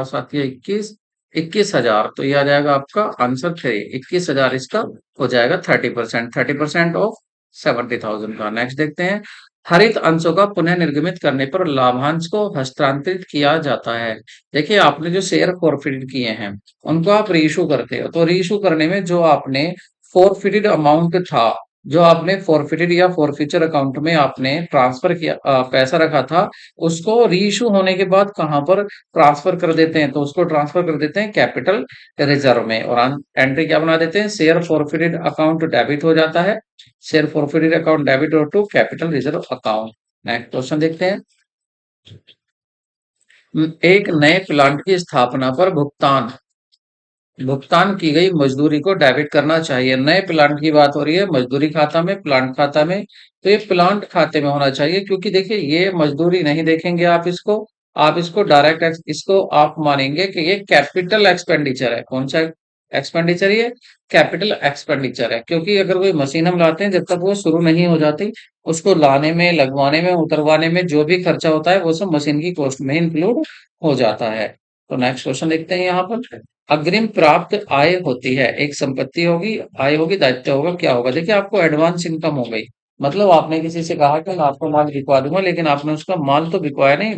सात या 21,000। तो ये आ जाएगा आपका आंसर 3, 21,000 इसका हो जाएगा 30%, 30% ऑफ 70,000 का। नेक्स्ट देखते हैं। हरित अंशों का पुनः निर्गमित करने पर लाभांश को हस्तांतरित किया जाता है। देखिए, आपने जो शेयर फॉरफिट किए हैं उनको आप रीइशू करते हो, तो रीइशू करने में जो आपने फॉरफिटेड अमाउंट था, जो आपने फॉरफिटेड या फॉरफीचर अकाउंट में आपने ट्रांसफर किया, पैसा रखा था, उसको री इशू होने के बाद कहां पर ट्रांसफर कर देते हैं? तो उसको ट्रांसफर कर देते हैं कैपिटल रिजर्व में, और एंट्री क्या बना देते हैं? शेयर फॉरफिटेड अकाउंट डेबिट हो जाता है। शेयर फॉरफिटेड अकाउंट डेबिट और to capital reserve account. Next question देखते हैं। एक नए प्लांट की स्थापना पर भुगतान भुगतान की गई मजदूरी को डेबिट करना चाहिए। नए प्लांट की बात हो रही है, मजदूरी खाता में, प्लांट खाता में, तो ये प्लांट खाते में होना चाहिए, क्योंकि देखिए ये मजदूरी नहीं देखेंगे आप इसको डायरेक्ट, इसको आप मानेंगे कि ये कैपिटल एक्सपेंडिचर है। कौन सा एक्सपेंडिचर? ये कैपिटल एक्सपेंडिचर है, क्योंकि अगर कोई मशीन हम लाते हैं, जब तक वो शुरू नहीं हो जाती, उसको लाने में, लगवाने में, उतरवाने में जो भी खर्चा होता है वो सब मशीन की कॉस्ट में इंक्लूड हो जाता है। तो नेक्स्ट क्वेश्चन देखते हैं यहाँ पर। अग्रिम प्राप्त आय होती है, एक संपत्ति होगी, आय होगी, दायित्व होगा, क्या होगा? देखिए, आपको एडवांस इनकम हो गई, मतलब आपने किसी से कहा कि मैं आपको माल बिकवा दूंगा, लेकिन आपने उसका माल तो बिकवाया नहीं,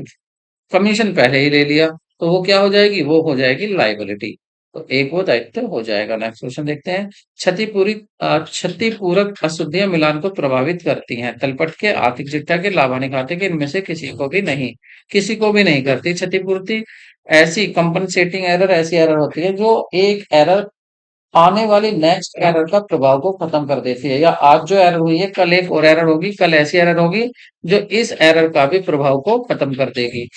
कमीशन पहले ही ले लिया, तो वो क्या हो जाएगी? वो हो जाएगी लाइबिलिटी। तो एक वो दायित्व हो जाएगा। नेक्स्ट क्वेश्चन देखते हैं। क्षतिपूरक अशुद्धियां मिलान को प्रभावित करती हैं, तलपट के, आर्थिक चिट्ठा के, लाभानी खाते के, इनमें से किसी को भी नहीं करती क्षतिपूर्ति। ऐसी कंपनसेटिंग एरर ऐसी एरर होती है जो एक एरर आने वाली नेक्स्ट एरर का प्रभाव को खत्म कर देती है, या आज जो एरर हुई है कल एक और एरर होगी, कल ऐसी एरर होगी जो इस एरर का भी प्रभाव को खत्म कर देगी।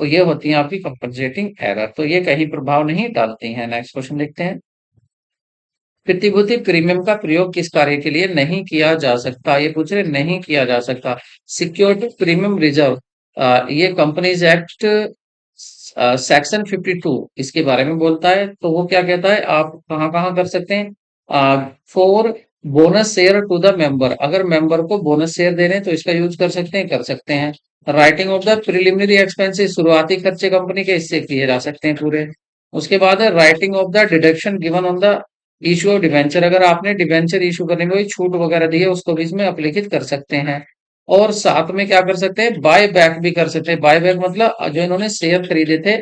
ये होती है आपकी कंपनसेटिंग एरर, तो ये कहीं प्रभाव नहीं डालती हैं। नेक्स्ट क्वेश्चन देखते हैं। प्रतिभूति प्रीमियम का प्रयोग किस कार्य के लिए नहीं किया जा सकता? ये पूछ रहे, नहीं किया जा सकता। सिक्योरिटी प्रीमियम रिजर्व, ये कंपनीज एक्ट सेक्शन 52 इसके बारे में बोलता है। तो वो क्या कहता है, आप कहाँ कहाँ कर सकते हैं? For bonus share to the member, अगर मेंबर को बोनस शेयर देने तो इसका यूज कर सकते हैं, कर सकते हैं। Writing of the preliminary expenses, शुरुआती खर्चे कंपनी के इससे किए जा सकते हैं पूरे। उसके बाद है writing of the deduction given on the issue of debenture, अगर आपने डिवेंचर इशू करने में कोई छूट वगैरह दी है उसको भी इसमें अप्लिखित कर सकते हैं। और साथ में क्या कर सकते हैं? बाय बैक भी कर सकते हैं। बाय बैक मतलब जो इन्होंने शेयर खरीदे थे,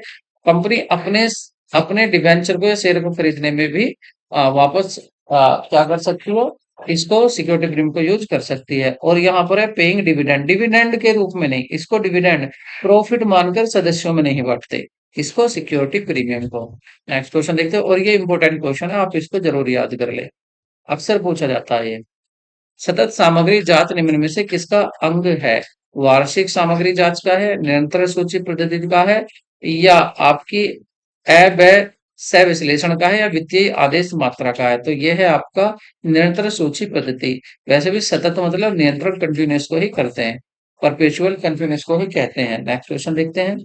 कंपनी अपने अपने डिवेंचर को या शेयर को खरीदने में भी वापस क्या कर सकती हो? इसको सिक्योरिटी प्रीमियम को यूज कर सकती है। और यहाँ पर है पेइंग डिविडेंड, डिविडेंड के रूप में नहीं, इसको डिविडेंड प्रॉफिट मानकर सदस्यों में नहीं बांटते, इसको सिक्योरिटी प्रीमियम को। नेक्स्ट क्वेश्चन देखते हैं, और ये इंपॉर्टेंट क्वेश्चन है, आप इसको जरूर याद कर ले, अक्सर पूछा जाता है ये। सतत सामग्री जांच निम्न में से किसका अंग है? वार्षिक सामग्री जांच का है, निरंतर सूची पद्धति का है, या आपकी अव्यय सह विश्लेषण का है, या वित्तीय आदेश मात्रा का है? तो यह है आपका निरंतर सूची पद्धति। वैसे भी सतत मतलब नियंत्रण कंटिन्यूस को ही करते हैं, परपेचुअल कंटिन्यूस को ही कहते हैं। नेक्स्ट क्वेश्चन देखते हैं।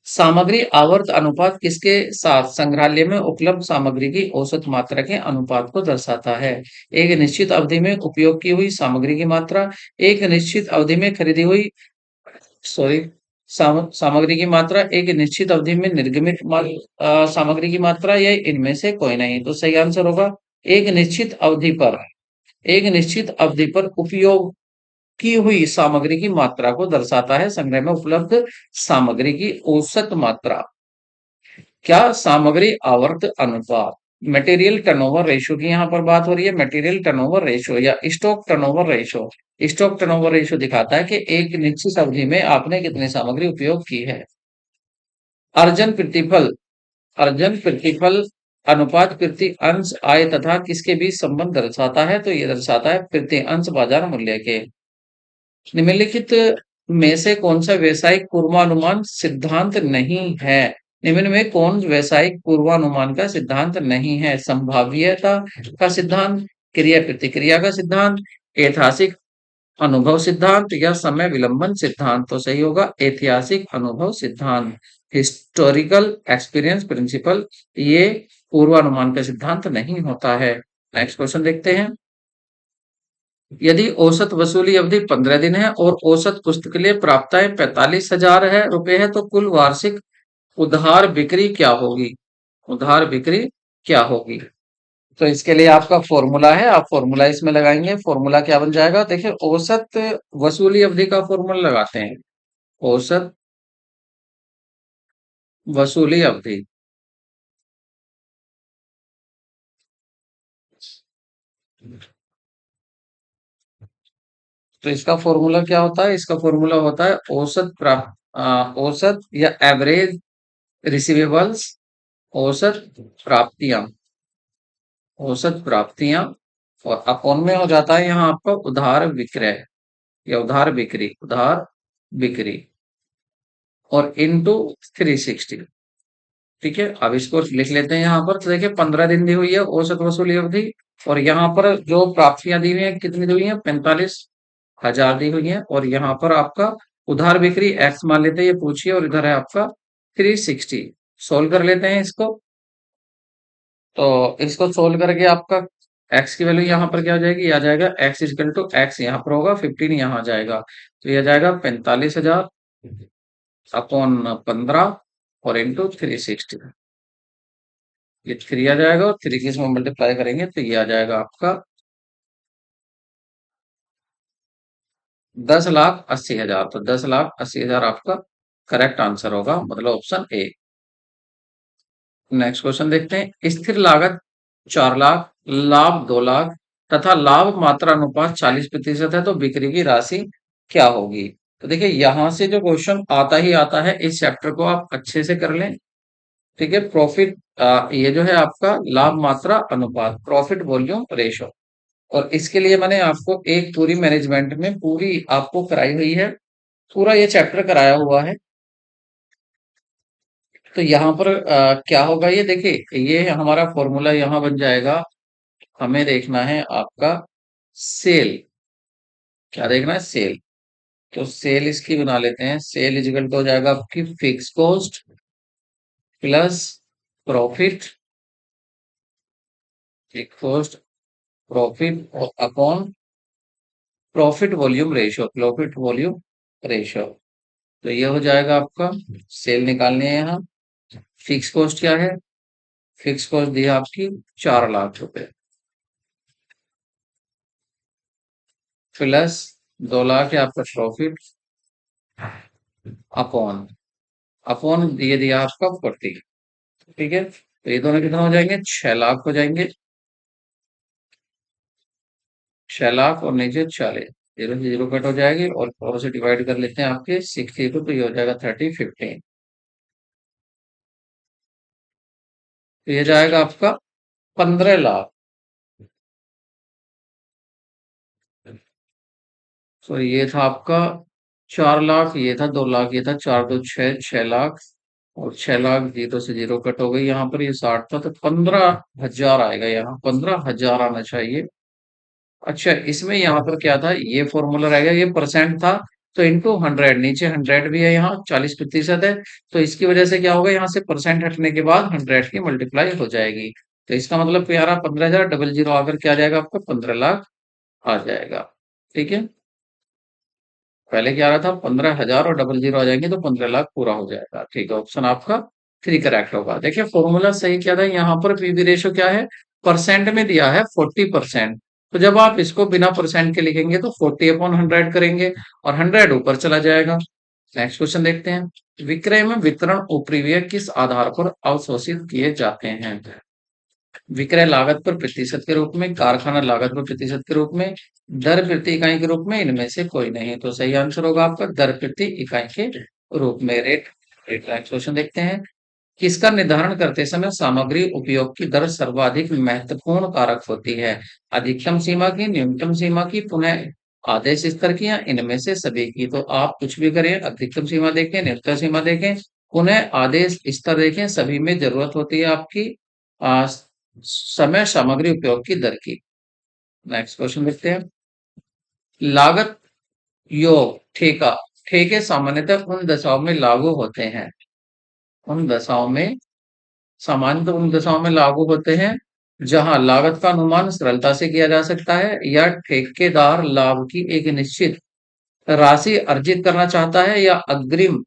सामग्री आवर्त अनुपात किसके साथ संग्रहालय में उपलब्ध सामग्री की औसत मात्रा के अनुपात को दर्शाता है? एक निश्चित अवधि में उपयोग की हुई सामग्री की मात्रा, एक निश्चित अवधि में खरीदी हुई, सॉरी, सामग्री की मात्रा, एक निश्चित अवधि में निर्गमित सामग्री की मात्रा, या इनमें से कोई नहीं। तो सही आंसर होगा एक निश्चित अवधि पर, एक निश्चित अवधि पर उपयोग की हुई सामग्री की मात्रा को दर्शाता है। संग्रह में उपलब्ध सामग्री की औसत मात्रा। क्या सामग्री आवर्त अनुपात। मटेरियल टर्नओवर रेशियो की यहाँ पर बात हो रही है। मटेरियल टर्नओवर रेशियो या stock turnover ratio. Stock turnover ratio दिखाता है कि एक निश्चित अवधि में आपने कितनी सामग्री उपयोग की है। अर्जन प्रतिफल। अर्जन प्रतिफल अनुपात प्रति अंश आय तथा किसके बीच संबंध दर्शाता है, तो ये दर्शाता है प्रति अंश बाजार मूल्य के। निम्नलिखित में से कौन सा व्यवसायिक पूर्वानुमान सिद्धांत नहीं है। निम्न में कौन व्यवसायिक पूर्वानुमान का सिद्धांत नहीं है। संभाव्यता का सिद्धांत, क्रिया प्रतिक्रिया का सिद्धांत, ऐतिहासिक अनुभव सिद्धांत या समय विलंबन सिद्धांत। तो सही होगा ऐतिहासिक अनुभव सिद्धांत, हिस्टोरिकल एक्सपीरियंस प्रिंसिपल। ये पूर्वानुमान का सिद्धांत नहीं होता है। नेक्स्ट क्वेश्चन देखते हैं। यदि औसत वसूली अवधि 15 दिन है और औसत पुस्तकीय प्राप्यताएं 45,000 रुपए है, तो कुल वार्षिक उधार बिक्री क्या होगी। उधार बिक्री क्या होगी। तो इसके लिए आपका फॉर्मूला है, आप फॉर्मूला इसमें लगाएंगे। फॉर्मूला क्या बन जाएगा, देखिए औसत वसूली अवधि का फॉर्मूला लगाते हैं। औसत वसूली अवधि। तो इसका फॉर्मूला क्या होता है, इसका फॉर्मूला होता है औसत प्राप्त औसत या एवरेज रिसीवेबल्स, औसत प्राप्तियां, औसत प्राप्तियां और अकाउंट में हो जाता है यहाँ आपका उधार विक्रय या उधार बिक्री, उधार बिक्री और इनटू 360। ठीक है, अब इसको लिख लेते हैं यहाँ पर। तो देखिए 15 दिन दी हुई है औसत वसूली अवधि और यहाँ पर जो प्राप्तियां दी हुई है कितनी दी हुई है, 45,000 दी हुई है। और यहाँ पर आपका उधार बिक्री एक्स मान लेते हैं, ये पूछिए, और इधर है आपका 360। सोल्व कर लेते हैं इसको। तो इसको सोल्व करके आपका एक्स की वैल्यू यहाँ पर क्या हो जाएगी, आ जाएगा एक्स इजकल टू एक्स यहाँ पर होगा 15 यहाँ आ जाएगा। तो ये आ जाएगा 45,000 अपॉन 15 और इंटू 360। ये 3 आ जाएगा और 3 की इसमें मल्टीप्लाई करेंगे तो ये आ जाएगा आपका 10,80,000। तो 10,80,000 आपका करेक्ट आंसर होगा, मतलब ऑप्शन ए। नेक्स्ट क्वेश्चन देखते हैं। स्थिर लागत 4 लाख, लाभ 2 लाख तथा लाभ मात्रा अनुपात 40% है, तो बिक्री की राशि क्या होगी। तो देखिए यहां से जो क्वेश्चन आता ही आता है, इस चैप्टर को आप अच्छे से कर लें। ठीक है, प्रॉफिट, ये जो है आपका लाभ मात्रा अनुपात, प्रॉफिट वॉल्यूम रेशो। और इसके लिए मैंने आपको एक पूरी मैनेजमेंट में पूरी आपको कराई हुई है, पूरा ये चैप्टर कराया हुआ है। तो यहाँ पर क्या होगा, ये देखिए ये हमारा फॉर्मूला यहाँ बन जाएगा। हमें देखना है आपका सेल, क्या देखना है, सेल। तो सेल इसकी बना लेते हैं। सेल इजिकल तो हो जाएगा आपकी fix cost plus profit, fix cost profit और upon profit volume ratio, profit volume ratio. तो ये हो जाएगा आपका सेल निकालने है यहाँ। फिक्स कॉस्ट क्या है, फिक्स कॉस्ट दी है आपकी 4 लाख रुपए प्लस 2 लाख है आपका प्रॉफिट अपॉन, अपॉन ये दिया आपका 40। ठीक है, तो ये दोनों कितना हो जाएंगे, 6 लाख हो जाएंगे। 6 लाख और नीचे 40, जीरो से जीरो कट हो जाएगी और 4 से डिवाइड कर लेते हैं आपके 60 को, तो ये हो जाएगा 30, 15। तो ये जाएगा आपका 15 लाख। तो ये था आपका 4 लाख, ये था 2 लाख, ये था 4 2 6, 6 लाख और 6 लाख जीरो से जीरो कट हो गई। यहाँ पर ये 60 था, तो 15,000 आएगा, यहाँ 15,000 आना चाहिए। अच्छा, इसमें यहाँ पर क्या था, ये फॉर्मूला रहेगा, ये परसेंट था तो इंटू 100, नीचे 100 भी है, यहाँ 40% है। तो इसकी वजह से क्या होगा, यहाँ से परसेंट हटने के बाद 100 की मल्टीप्लाई हो जाएगी। तो इसका मतलब प्यारा 15,000 डबल जीरो आकर क्या आ जाएगा आपका 15 लाख आ जाएगा। ठीक है, पहले क्या आ रहा था 15,000 और डबल जीरो आ जाएंगे तो 15 लाख पूरा हो जाएगा। ठीक है, ऑप्शन आपका 3 करेक्ट होगा। देखिए फॉर्मूला सही क्या था, यहाँ पर पीवी रेशो क्या है, परसेंट में दिया है 40%। तो जब आप इसको बिना परसेंट के लिखेंगे तो 40/100 करेंगे और 100 ऊपर चला जाएगा। नेक्स्ट क्वेश्चन देखते हैं। विक्रय में वितरण उपरिव्यय किस आधार पर अवशोषित किए जाते हैं? विक्रय लागत पर प्रतिशत के रूप में, कारखाना लागत पर प्रतिशत के रूप में, दर प्रति इकाई के रूप में, इनमें से कोई नहीं। तो सही आंसर होगा आपका दर प्रति इकाई के रूप में। रेट रेट नेक्स्ट क्वेश्चन देखते हैं। किसका निर्धारण करते समय सामग्री उपयोग की दर सर्वाधिक महत्वपूर्ण कारक होती है? अधिकतम सीमा की, न्यूनतम सीमा की, पुनः आदेश स्तर की, या इनमें से सभी की? तो आप कुछ भी करें, अधिकतम सीमा देखें, न्यूनतम सीमा देखें, पुनः आदेश स्तर देखें, सभी में जरूरत होती है आपकी आ, समय सामग्री उपयोग की दर की। नेक्स्ट क्वेश्चन देखते हैं। लागत योग ठेका ठेके सामान्यतः उन दशाओं में लागू होते हैं, उन दशाओं में सामान्यतः उन दशाओं में लागू होते हैं जहां लागत का अनुमान सरलता से किया जा सकता है, या ठेकेदार लाभ की एक निश्चित राशि अर्जित करना चाहता है, या अग्रिम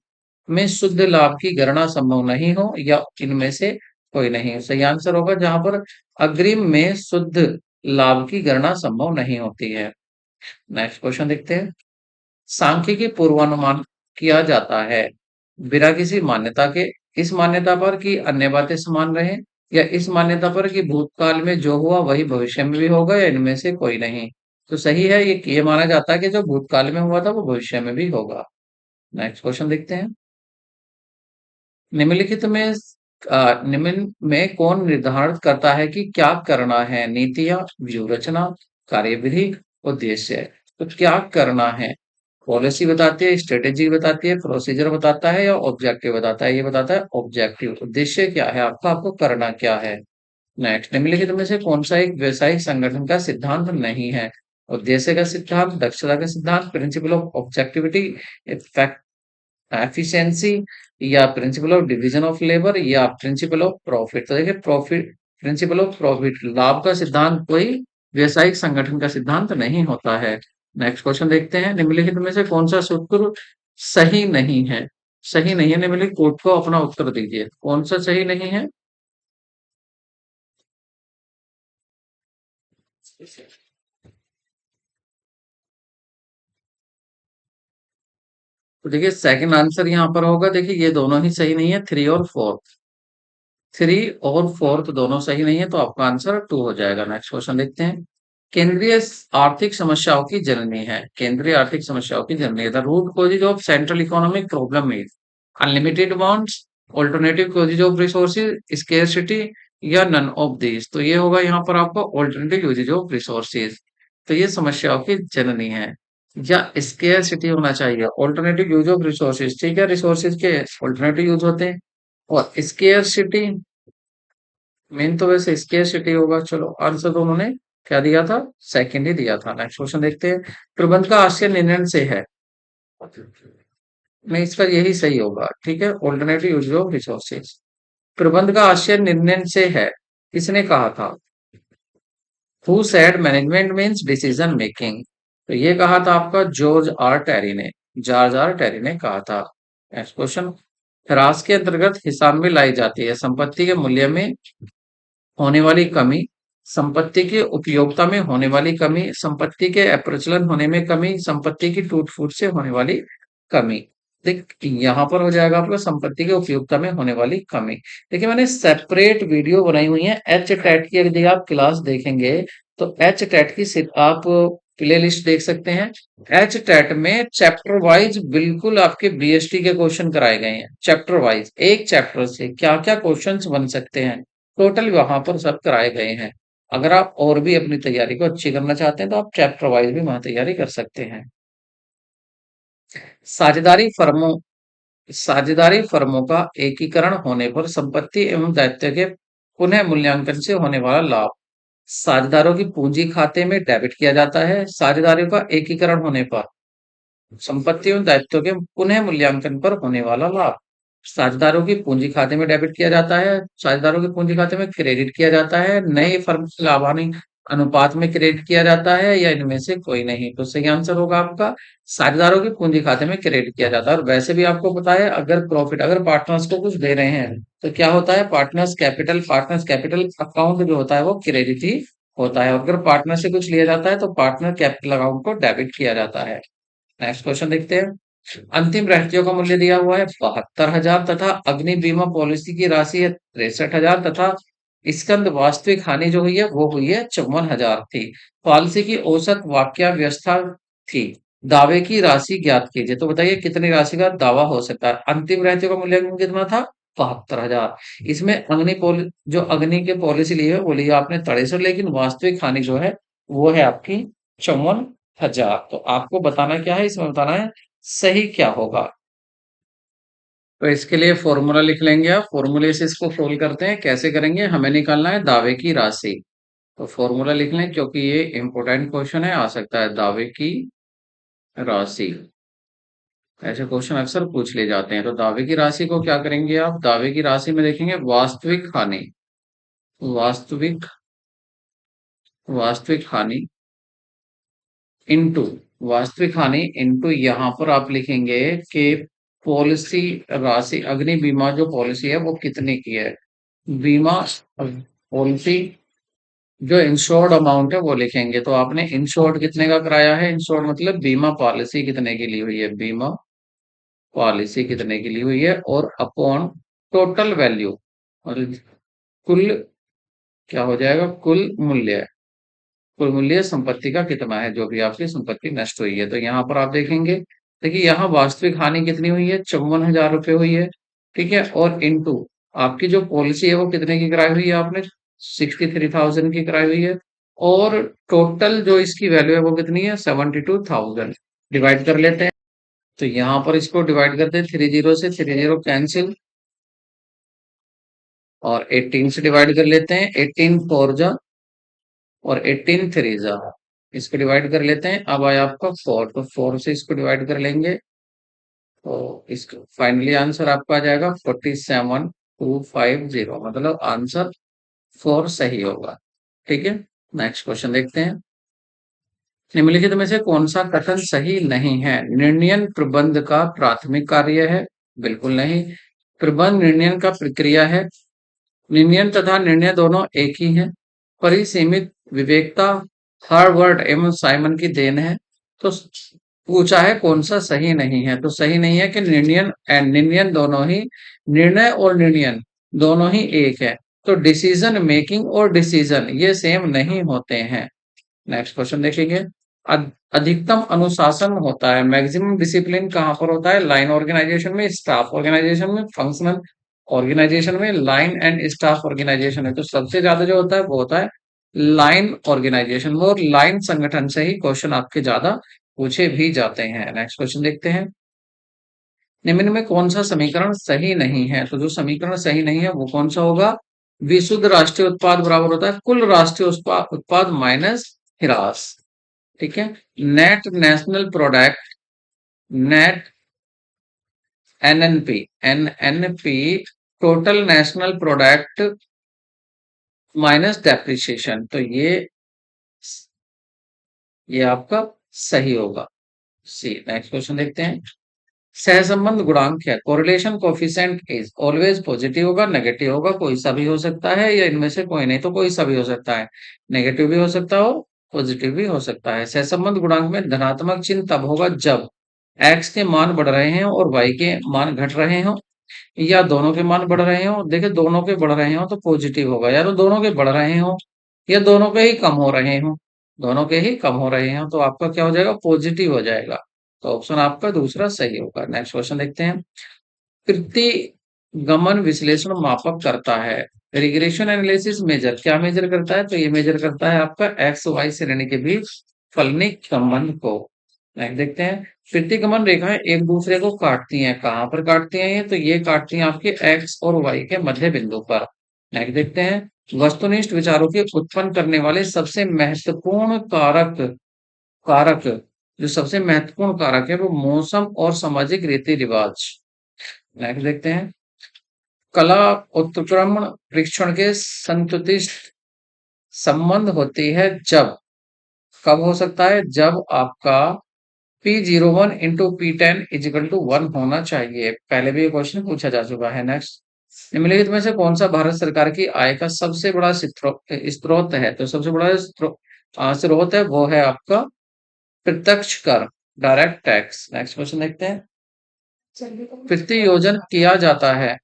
में शुद्ध लाभ की गणना संभव नहीं हो, या इनमें से कोई नहीं। सही आंसर होगा जहां पर अग्रिम में शुद्ध लाभ की गणना संभव नहीं होती है। नेक्स्ट क्वेश्चन देखते हैं। सांख्यिकी पूर्वानुमान किया जाता है बिना किसी मान्यता के, इस मान्यता पर कि अन्य बातें समान रहें, या इस मान्यता पर कि भूतकाल में जो हुआ वही भविष्य में भी होगा, या इनमें से कोई नहीं। तो सही है, ये माना जाता है कि जो भूतकाल में हुआ था वो भविष्य में भी होगा। नेक्स्ट क्वेश्चन देखते हैं। निम्नलिखित में निम्न में कौन निर्धारित करता है कि क्या करना है? नीतियां, व्यूह रचना, कार्यविधि, उद्देश्य। तो क्या करना है? पॉलिसी बताती है, स्ट्रेटेजी बताती है, प्रोसीजर बताता है, या ऑब्जेक्टिव बताता है? ये बताता है ऑब्जेक्टिव। उद्देश्य क्या है आपका, आपको करना क्या है? नेक्स्ट, निम्नलिखित में से कौन सा एक व्यवसायिक संगठन का सिद्धांत नहीं है? उद्देश्य का सिद्धांत, दक्षता का सिद्धांत, प्रिंसिपल ऑफ ऑब्जेक्टिविटी, एफिशिएंसी, या principle of division of labour, या प्रिंसिपल ऑफ प्रॉफिट। तो देखिए प्रॉफिट, प्रिंसिपल ऑफ प्रॉफिट, लाभ का सिद्धांत कोई व्यवसायिक संगठन का सिद्धांत नहीं होता है। नेक्स्ट क्वेश्चन देखते हैं। निम्नलिखित में से कौन सा सूत्र सही नहीं है? सही नहीं है, निम्नलिखित कोट को अपना उत्तर दीजिए, कौन सा सही नहीं है? तो देखिए सेकंड आंसर यहाँ पर होगा। देखिए ये दोनों ही सही नहीं है, 3 और 4। 3 और 4 दोनों सही नहीं है, तो आपका आंसर 2 हो जाएगा। नेक्स्ट क्वेश्चन देखते हैं। केंद्रीय आर्थिक समस्याओं की जननी है, केंद्रीय आर्थिक समस्याओं की जननी है। The root causes of central economic problem is unlimited bonds, alternative causes of resources, scarcity, या नन ऑफ दिस। तो ये होगा यहाँ पर आपका ऑल्टरनेटिव यूजेज ऑफ रिसोर्सेज। तो ये समस्याओं की जननी है, या स्केर्सिटी होना चाहिए। ऑल्टरनेटिव यूज ऑफ रिसोर्सेज, ठीक है, रिसोर्सेज के ऑल्टरनेटिव यूज होते हैं, और स्केर्सिटी मेन तो वैसे स्केर्सिटी होगा। चलो आंसर तो उन्होंने क्या दिया था, सेकंड ही दिया था। नेक्स्ट क्वेश्चन देखते हैं। प्रबंध का आशय निर्णय से है, नहीं इसका यही सही होगा, ठीक है, ऑल्टरनेटिव यूज ऑफ रिसोर्सेज। प्रबंध का आशय निर्णय से है, किसने कहा था? Who said management means decision making. तो ये कहा था आपका जॉर्ज आर टेरी ने, जॉर्ज आर टेरी ने कहा था। Next question. ह्रास के अंतर्गत हिसाब में लाई जाती है संपत्ति के मूल्य में होने वाली कमी, संपत्ति की उपयोगिता में होने वाली कमी, संपत्ति के अप्रचलन होने में कमी, संपत्ति की टूट फूट से होने वाली कमी। देख यहाँ पर हो जाएगा आपका संपत्ति के उपयोगिता में होने वाली कमी। देखिए मैंने सेपरेट वीडियो बनाई हुई है एच टेट की, यदि आप क्लास देखेंगे तो एच टेट की आप प्ले लिस्ट देख सकते हैं। एच टेट में चैप्टर वाइज बिल्कुल आपके बीएसटी के क्वेश्चन कराए गए हैं, चैप्टर वाइज, एक चैप्टर से क्या क्या क्वेश्चन बन सकते हैं, टोटल वहां पर सब कराए गए हैं। अगर आप और भी अपनी तैयारी को अच्छी करना चाहते हैं तो आप चैप्टर वाइज भी वहां तैयारी कर सकते हैं। साझेदारी फर्मों साझेदारी फर्मों का एकीकरण होने पर संपत्ति एवं दायित्व के पुनः मूल्यांकन से होने वाला लाभ साझेदारों की पूंजी खाते में डेबिट किया जाता है। साझेदारियों का एकीकरण होने पर संपत्ति एवं दायित्व के पुनः मूल्यांकन पर होने वाला लाभ साझेदारों की पूंजी खाते में डेबिट किया जाता है, साझेदारों की पूंजी खाते में क्रेडिट किया जाता है, नए फर्म के लाभानी अनुपात में क्रेडिट किया जाता है, या इनमें से कोई नहीं। तो सही आंसर होगा आपका साझेदारों की पूंजी खाते में क्रेडिट किया जाता है। और वैसे भी आपको पता है अगर प्रॉफिट, अगर पार्टनर्स को कुछ दे रहे हैं तो क्या होता है, पार्टनर्स कैपिटल अकाउंट जो होता है वो क्रेडिट ही होता है। अगर पार्टनर से कुछ लिया जाता है तो पार्टनर कैपिटल अकाउंट को डेबिट किया जाता है। नेक्स्ट क्वेश्चन देखते हैं। अंतिम रहतियों का मूल्य दिया हुआ है 72,000 तथा अग्नि बीमा पॉलिसी की राशि है 63,000 तथा स्कंद वास्तविक हानि जो हुई है वो हुई है 54,000 थी। पॉलिसी की औसत वाक्याव्यवस्था थी। दावे की राशि ज्ञात कीजिए। तो बताइए कितनी राशि का दावा हो सकता है। अंतिम रहतियों का मूल्यांकन कितना था? 72,000। इसमें जो अग्नि के पॉलिसी ली है वो ली है आपने 63, लेकिन वास्तविक हानि जो है वो है आपकी 54,000। तो आपको बताना क्या है, इसमें बताना है सही क्या होगा। तो इसके लिए फॉर्मूला लिख लेंगे आप। फॉर्मूले से इसको सोल्व करते हैं। कैसे करेंगे? हमें निकालना है दावे की राशि। तो फॉर्मूला लिख लें क्योंकि ये इंपॉर्टेंट क्वेश्चन है, आ सकता है दावे की राशि। ऐसे क्वेश्चन अक्सर पूछ लिए जाते हैं। तो दावे की राशि को क्या करेंगे आप? दावे की राशि में देखेंगे वास्तविक हानि, वास्तविक वास्तविक हानि इनटू वास्तविक हानि इनटू यहाँ पर आप लिखेंगे कि पॉलिसी राशि, अग्नि बीमा जो पॉलिसी है वो कितने की है। बीमा पॉलिसी जो इंश्योर्ड अमाउंट है वो लिखेंगे। तो आपने इंश्योर्ड कितने का कराया है? इंश्योर्ड मतलब बीमा पॉलिसी कितने की ली हुई है, बीमा पॉलिसी कितने की ली हुई है, और अपॉन टोटल वैल्यू, और कुल क्या हो जाएगा? कुल मूल्य संपत्ति का कितना है, जो भी आपकी संपत्ति नष्ट हुई है। तो यहाँ पर आप देखेंगे, देखिए यहाँ वास्तविक हानि कितनी हुई है? 54,000 रुपए हुई है। ठीक है, और इनटू आपकी जो पॉलिसी है वो कितने की कराई हुई है? आपने 63,000 की कराई हुई है। और टोटल जो इसकी वैल्यू है वो कितनी है? 72,000। डिवाइड कर लेते हैं। तो यहाँ पर इसको डिवाइड करते हैं, 30 से 30 कैंसिल, और 18 से डिवाइड कर लेते हैं। 18 फोर जा और 18 थ्री जा, इसको डिवाइड कर लेते हैं। अब आया आपका 4, तो 4 से इसको डिवाइड कर लेंगे। तो इसका फाइनली आंसर आपका आ जाएगा 47,250, मतलब आंसर 4 सही होगा। ठीक है, नेक्स्ट क्वेश्चन देखते हैं। निम्नलिखित में से कौन सा कथन सही नहीं है? निर्णयन प्रबंध का प्राथमिक कार्य है। बिल्कुल नहीं। प्रबंध निर्णयन का प्रक्रिया है। निर्णयन तथा निर्णय दोनों एक ही हैं। परिसीमित विवेकता हार्वर्ड एवं साइमन की देन है। तो पूछा है कौन सा सही नहीं है। तो सही नहीं है कि निर्णयन एंड निर्णयन दोनों ही, निर्णय और निर्णयन दोनों ही एक है। तो डिसीजन मेकिंग और डिसीजन ये सेम नहीं होते हैं। नेक्स्ट क्वेश्चन देखेंगे। अधिकतम अनुशासन होता है, मैक्सिमम डिसिप्लिन कहाँ पर होता है? लाइन ऑर्गेनाइजेशन में, स्टाफ ऑर्गेनाइजेशन में, फंक्शनल ऑर्गेनाइजेशन में, लाइन एंड स्टाफ ऑर्गेनाइजेशन है। तो सबसे ज्यादा जो होता है वो होता है लाइन ऑर्गेनाइजेशन में, और लाइन संगठन से ही क्वेश्चन आपके ज्यादा पूछे भी जाते हैं। नेक्स्ट क्वेश्चन देखते हैं। निम्न में कौन सा समीकरण सही नहीं है? तो जो समीकरण सही नहीं है वो कौन सा होगा? विशुद्ध राष्ट्रीय उत्पाद बराबर होता है कुल राष्ट्रीय उत्पाद माइनस ह्रास। ठीक है, net national product, net NNP, NNP total national product minus depreciation. तो ये आपका सही होगा, सी। नेक्स्ट क्वेश्चन देखते हैं। सहसंबंध गुणांक है, correlation coefficient is always positive होगा, नेगेटिव होगा, कोई सा भी हो सकता है, या इनमें से कोई नहीं, तो कोई सा भी हो सकता है। नेगेटिव भी हो सकता है और पॉजिटिव भी हो सकता है। सहसंबंध गुणांक में धनात्मक चिन्ह तब होगा जब एक्स के मान बढ़ रहे हैं और वाई के मान घट रहे हो, या दोनों के मान बढ़ रहे हो। देखिए दोनों के बढ़ रहे हो तो पॉजिटिव होगा, या तो दोनों के बढ़ रहे हो या दोनों के ही कम हो रहे हो। दोनों के ही कम हो रहे हो तो आपका क्या हो जाएगा? पॉजिटिव हो जाएगा। तो ऑप्शन आपका दूसरा सही होगा। नेक्स्ट क्वेश्चन देखते हैं। प्रतिगमन विश्लेषण मापक करता है, रिग्रेशन एनालिसिस मेजर क्या मेजर करता है? तो ये मेजर करता है आपका एक्स वाई श्रेणी के बीच फलनिक संबंध को। नेक्स्ट देखते हैं। प्रतिगमन रेखाएं एक दूसरे को काटती हैं, कहां पर काटती हैं? ये तो ये काटती हैं आपके एक्स और वाई के मध्य बिंदु पर। नेक्स्ट देखते हैं। वस्तुनिष्ठ विचारों के उत्पन्न करने वाले सबसे महत्वपूर्ण कारक कारक जो सबसे महत्वपूर्ण कारक है वो मौसम और सामाजिक रीति रिवाज। नेक्स्ट देखते हैं। कला उत्क्रमण परीक्षण के संतुष्ट संबंध होती है जब, कब हो सकता है? जब आपका P01 into P10 is equal to 1 होना चाहिए। पहले भी ये क्वेश्चन पूछा जा चुका है। नेक्स्ट, निम्नलिखित में से कौन सा भारत सरकार की आय का सबसे बड़ा स्रोत है? तो सबसे बड़ा स्रोत है वो है आपका प्रत्यक्ष कर, डायरेक्ट टैक्स। नेक्स्ट क्वेश्चन देखते हैं। वित्तीय योजन किया जाता है,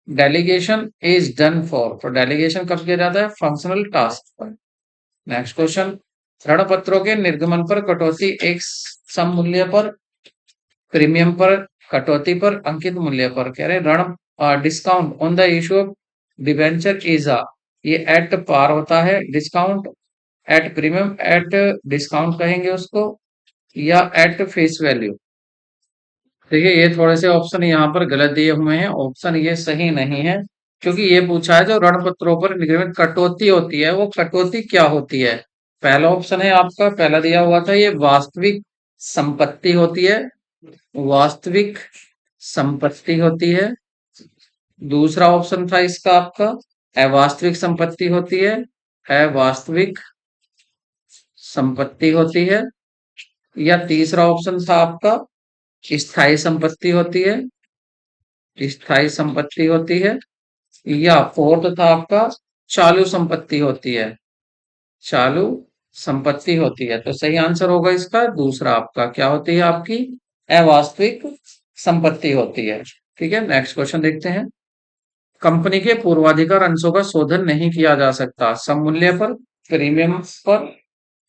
डेलीगेशन इज डन फॉर। तो डेलीगेशन कब किया जाता है? फंक्शनल टास्क पर। Next question. ऋण पत्रों के निर्गमन पर कटौती एक सम मूल्य पर, प्रीमियम पर, कटौती पर, अंकित मूल्य पर। कह रहे ऋण discount on the issue of debenture is ये एट पार होता है, discount at premium, at discount कहेंगे उसको, या एट फेस वैल्यू। देखिए ये थोड़े से ऑप्शन यहाँ पर गलत दिए हुए हैं, ऑप्शन ये सही नहीं है, क्योंकि ये पूछा है जो ऋण पत्रों पर निगमित कटौती होती है वो कटौती क्या होती है। पहला ऑप्शन है आपका, पहला दिया हुआ था ये वास्तविक संपत्ति होती है, वास्तविक संपत्ति होती है। दूसरा ऑप्शन था इसका आपका अवास्तविक संपत्ति होती है, अवास्तविक संपत्ति होती है। या तीसरा ऑप्शन था आपका स्थायी संपत्ति होती है, स्थायी संपत्ति होती है। या फोर्थ था आपका चालू संपत्ति होती है, चालू संपत्ति होती है। तो सही आंसर होगा इसका दूसरा आपका, क्या होती है आपकी अवास्तविक संपत्ति होती है। ठीक है, नेक्स्ट क्वेश्चन देखते हैं। कंपनी के पूर्वाधिकार अंशों का शोधन नहीं किया जा सकता, सममूल्य पर, प्रीमियम पर,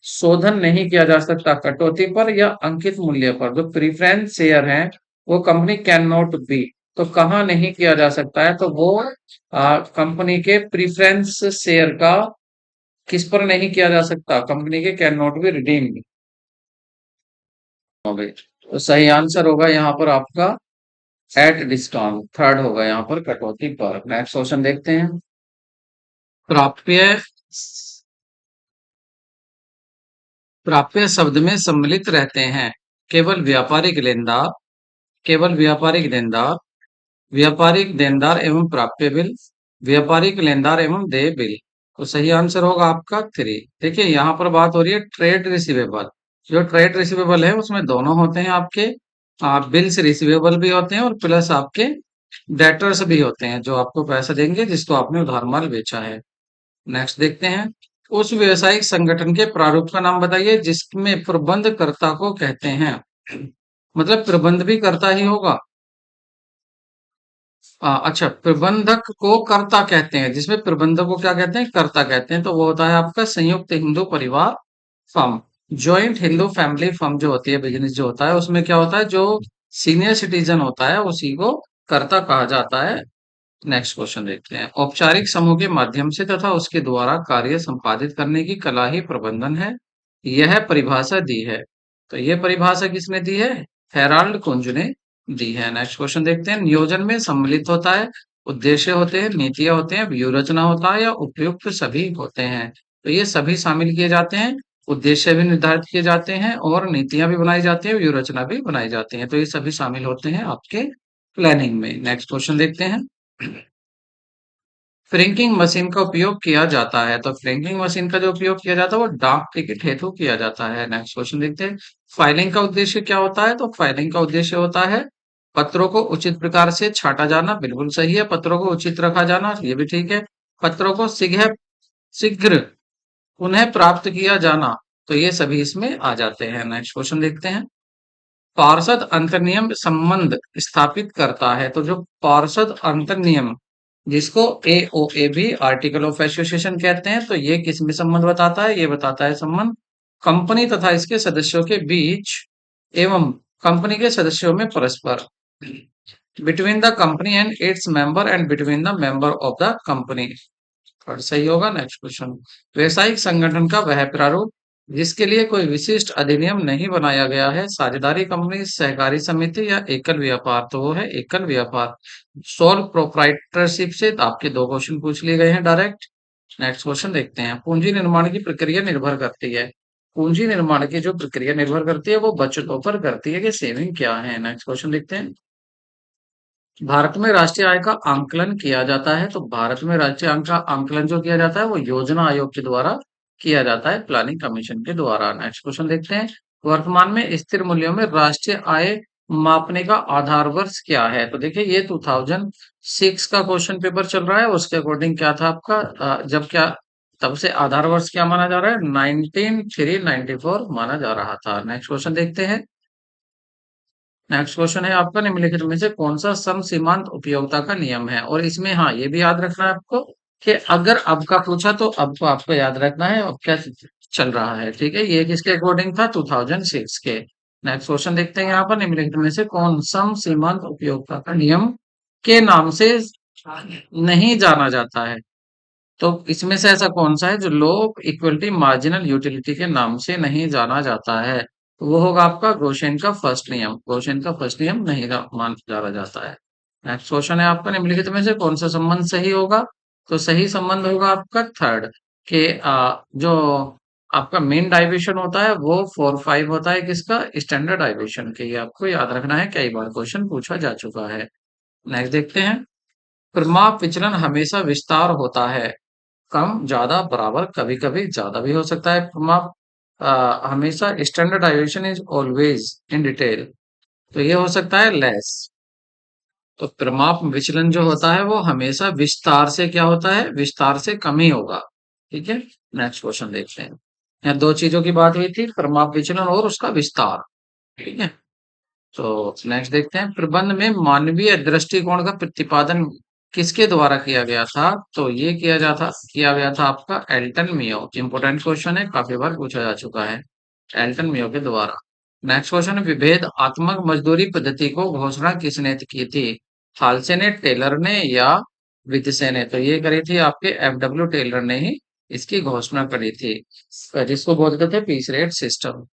शोधन नहीं किया जा सकता कटौती पर, या अंकित मूल्य पर। जो प्रीफरेंस शेयर है वो कंपनी कैन नॉट बी, तो कहाँ नहीं किया जा सकता है? तो वो कंपनी के प्रीफरेंस शेयर का किस पर नहीं किया जा सकता? कंपनी के कैन नॉट बी रिडीम्ड। तो सही आंसर होगा यहाँ पर आपका एट डिस्काउंट, थर्ड होगा यहाँ पर कटौती पर। नेक्स्ट क्वेश्चन देखते हैं। प्राप्य प्राप्य शब्द में सम्मिलित रहते हैं केवल व्यापारिक लेनदार, केवल व्यापारिक देनदार, व्यापारिक देनदार एवं प्राप्य बिल, व्यापारिक लेनदार एवं देय बिल। तो सही आंसर होगा आपका थ्री। देखिए यहाँ पर बात हो रही है ट्रेड रिसीवेबल। जो ट्रेड रिसीवेबल है उसमें दोनों होते हैं आपके, बिल्स रिसीवेबल भी होते हैं और प्लस आपके डेटर्स भी होते हैं, जो आपको पैसा देंगे जिसको आपने उधार माल बेचा है। नेक्स्ट देखते हैं। उस व्यवसायिक संगठन के प्रारूप का नाम बताइए जिसमें प्रबंधकर्ता को कहते हैं। मतलब प्रबंध भी करता ही होगा। अच्छा, प्रबंधक को कर्ता कहते हैं, जिसमें प्रबंधक को क्या कहते हैं? कर्ता कहते हैं। तो वो होता है आपका संयुक्त हिंदू परिवार firm, joint Hindu family firm जो होती है, बिजनेस जो होता है उसमें क्या होता है, जो सीनियर सिटीजन होता है उसी को कर्ता कहा जाता है। नेक्स्ट क्वेश्चन देखते हैं। औपचारिक समूह के माध्यम से तथा उसके द्वारा कार्य संपादित करने की कला ही प्रबंधन है, यह परिभाषा दी है। तो यह परिभाषा किसने दी है? हेराल्ड कुंज ने दी है। नेक्स्ट क्वेश्चन देखते हैं। नियोजन में सम्मिलित होता है, उद्देश्य होते हैं, नीतियां होते हैं, व्यूह रचना होता है, या उपयुक्त सभी होते हैं। तो ये सभी शामिल किए जाते हैं, उद्देश्य भी निर्धारित किए जाते हैं और नीतियां भी बनाई जाती हैं, व्यूह रचना भी बनाई जाती है। तो ये सभी शामिल होते हैं आपके प्लानिंग में। नेक्स्ट क्वेश्चन देखते हैं। फ्रैंकिंग मशीन का उपयोग किया जाता है, तो फ्रैंकिंग मशीन का जो उपयोग किया जाता है वो डाक टिकट हेतु किया जाता है। नेक्स्ट क्वेश्चन देखते हैं। फाइलिंग का उद्देश्य क्या होता है? तो फाइलिंग का उद्देश्य होता है पत्रों को उचित प्रकार से छांटा जाना, बिल्कुल सही है। पत्रों को उचित रखा जाना, ये भी ठीक है। पत्रों को शीघ्र शीघ्र उन्हें प्राप्त किया जाना, तो ये सभी इसमें आ जाते हैं। नेक्स्ट क्वेश्चन देखते हैं। पार्षद अंतर्नियम संबंध स्थापित करता है, तो जो पार्षद अंतर्नियम जिसको एओए भी आर्टिकल ऑफ एसोसिएशन कहते हैं, तो ये किस में संबंध बताता है? ये बताता है संबंध कंपनी तथा इसके सदस्यों के बीच एवं कंपनी के सदस्यों में परस्पर, between the company and its member and between the member of the company. और सही होगा। Next question. व्यवसायिक संगठन का वह प्रारूप जिसके लिए कोई विशिष्ट अधिनियम नहीं बनाया गया है, साझेदारी कंपनी, सहकारी समिति, या एकल व्यापार। तो वो है एकल व्यापार। सोल प्रोप्राइटरशिप से तो आपके दो क्वेश्चन पूछ लिए गए हैं डायरेक्ट। नेक्स्ट क्वेश्चन देखते हैं। पूंजी निर्माण की प्रक्रिया निर्भर करती है, पूंजी निर्माण की जो प्रक्रिया निर्भर करती है वो बचतों पर करती है कि सेविंग क्या है। नेक्स्ट क्वेश्चन देखते हैं। भारत में राष्ट्रीय आय का आंकलन किया जाता है, तो भारत में राष्ट्रीय आय का आंकलन जो किया जाता है वो योजना आयोग के द्वारा किया जाता है, प्लानिंग कमीशन के द्वारा। नेक्स्ट क्वेश्चन देखते हैं। वर्तमान में स्थिर मूल्यों में राष्ट्रीय आय मापने का आधार वर्ष क्या है? तो देखिए ये 2006 का क्वेश्चन पेपर चल रहा है, उसके अकॉर्डिंग क्या था आपका जब क्या तब से आधार वर्ष क्या माना जा रहा है? 19394 माना जा रहा था। नेक्स्ट क्वेश्चन देखते हैं। नेक्स्ट क्वेश्चन है आपका, निम्नलिखित में से कौन सा समसीमांत उपयोगिता का नियम है? और इसमें हाँ ये भी याद रखना है आपको कि अगर अब का पूछा तो अब को आपको याद रखना है अब क्या चल रहा है। ठीक है, ये किसके अकॉर्डिंग था? 2006 के। नेक्स्ट क्वेश्चन देखते हैं यहाँ पर, निम्नलिखित में से कौन समसीमांत उपयोगिता का नियम के नाम से नहीं जाना जाता है? तो इसमें से ऐसा कौन सा है जो लो इक्वलिटी मार्जिनल यूटिलिटी के नाम से नहीं जाना जाता है? तो वो होगा आपका ग्रोशेन का फर्स्ट नियम। ग्रोशेन का फर्स्ट नियम नहीं मान जाना जाता है। नेक्स्ट क्वेश्चन है आपका, निम्नलिखित में से कौन सा संबंध सही होगा? तो सही संबंध होगा आपका थर्ड के जो आपका मीन डाइविएशन होता है वो 4-5 होता है किसका? स्टैंडर्ड डाइविएशन के। ये आपको याद रखना है, कई बार क्वेश्चन पूछा जा चुका है। नेक्स्ट देखते हैं। परिमाप विचलन हमेशा विस्तार होता है, कम ज्यादा बराबर, कभी कभी ज्यादा भी हो सकता है। परिमाप हमेशा standardization is always in detail, तो ये हो सकता है लेस। तो परिमाप विचलन जो होता है वो हमेशा विस्तार से क्या होता है? विस्तार से कम ही होगा। ठीक है, नेक्स्ट क्वेश्चन देखते हैं। यहाँ दो चीजों की बात हुई थी, परिमाप विचलन और उसका विस्तार। ठीक है, तो नेक्स्ट देखते हैं। प्रबंध में मानवीय दृष्टिकोण का प्रतिपादन किसके द्वारा किया गया था? तो ये किया गया था आपका एल्टन मियो। इंपोर्टेंट क्वेश्चन है, काफी बार पूछा जा चुका है। एल्टन मियो के द्वारा। नेक्स्ट क्वेश्चन है, विभेदात्मक मजदूरी पद्धति को घोषणा किसने की थी? हाल्से ने, टेलर ने या वित्से ने? तो ये करी थी आपके FW टेलर ने ही इसकी घोषणा करी थी, जिसको बोलते थे पीस रेट सिस्टम।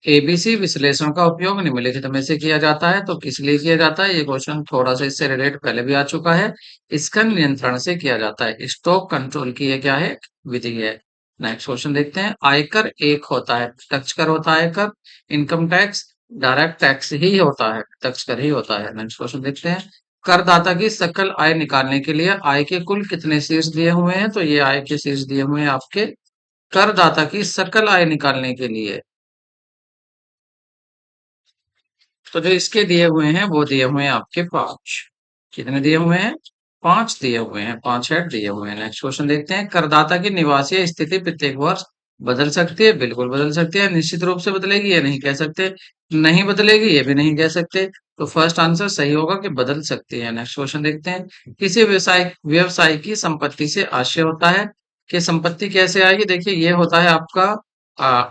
एबीसी विश्लेषण का उपयोग निम्नलिखित में से किया जाता है, तो किस लिए किया जाता है? ये क्वेश्चन थोड़ा सा इससे रिलेट पहले भी आ चुका है। स्कंद नियंत्रण से किया जाता है, स्टॉक कंट्रोल की ये क्या है? विधि है। नेक्स्ट क्वेश्चन देखते हैं। आयकर एक होता है, प्रत्यक्ष कर होता है आयकर, इनकम टैक्स डायरेक्ट टैक्स ही होता है, प्रत्यक्ष कर ही होता है। नेक्स्ट क्वेश्चन देखते हैं। करदाता की सकल आय निकालने के लिए आय के कुल कितने शीर्ष दिए हुए हैं? तो ये आय के शीर्ष दिए हुए हैं आपके करदाता की सकल आय निकालने के लिए। तो जो इसके दिए हुए हैं वो दिए हुए हैं आपके 5। कितने दिए हुए हैं? 5 दिए हुए हैं, 5 हेड दिए हुए हैं। नेक्स्ट क्वेश्चन देखते हैं। करदाता की निवासीय स्थिति प्रत्येक वर्ष बदल सकती है? बिल्कुल बदल सकती है। निश्चित रूप से बदलेगी, ये नहीं कह सकते। नहीं बदलेगी, ये भी नहीं कह सकते। तो फर्स्ट आंसर सही होगा कि बदल सकती है। नेक्स्ट क्वेश्चन देखते हैं। किसी व्यवसाय व्यवसाय की संपत्ति से आशय होता है कि संपत्ति कैसे आएगी? देखिए ये होता है आपका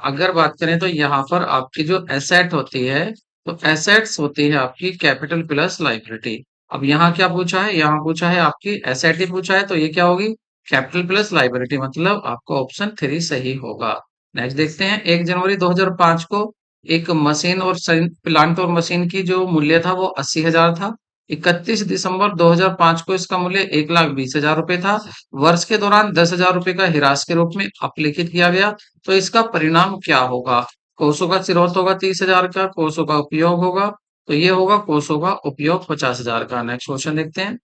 अगर बात करें तो यहाँ पर आपकी जो एसेट होती है, तो एसेट्स होती है आपकी कैपिटल प्लस लायबिलिटी। अब यहाँ क्या पूछा है? यहाँ पूछा है आपकी एसेट ही पूछा है, तो ये क्या होगी? कैपिटल प्लस लायबिलिटी, मतलब आपका ऑप्शन 3 सही होगा। नेक्स्ट देखते हैं। 1 जनवरी 2005 को एक मशीन और प्लांट और मशीन की जो मूल्य था वो 80,000 था। 31 दिसंबर 2005 को इसका मूल्य 1,20,000 रुपए था। वर्ष के दौरान 10,000 रुपए का हिरास के रूप में अपलिखित किया गया, तो इसका परिणाम क्या होगा? कोसों का स्रोत होगा 30,000 का, कोसों का उपयोग होगा, तो ये होगा कोसों का उपयोग 50,000 का। नेक्स्ट क्वेश्चन देखते हैं।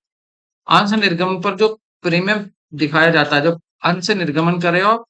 अंश निर्गमन पर जो प्रीमियम दिखाया जाता है, जो अंश निर्गमन कर रहे हो,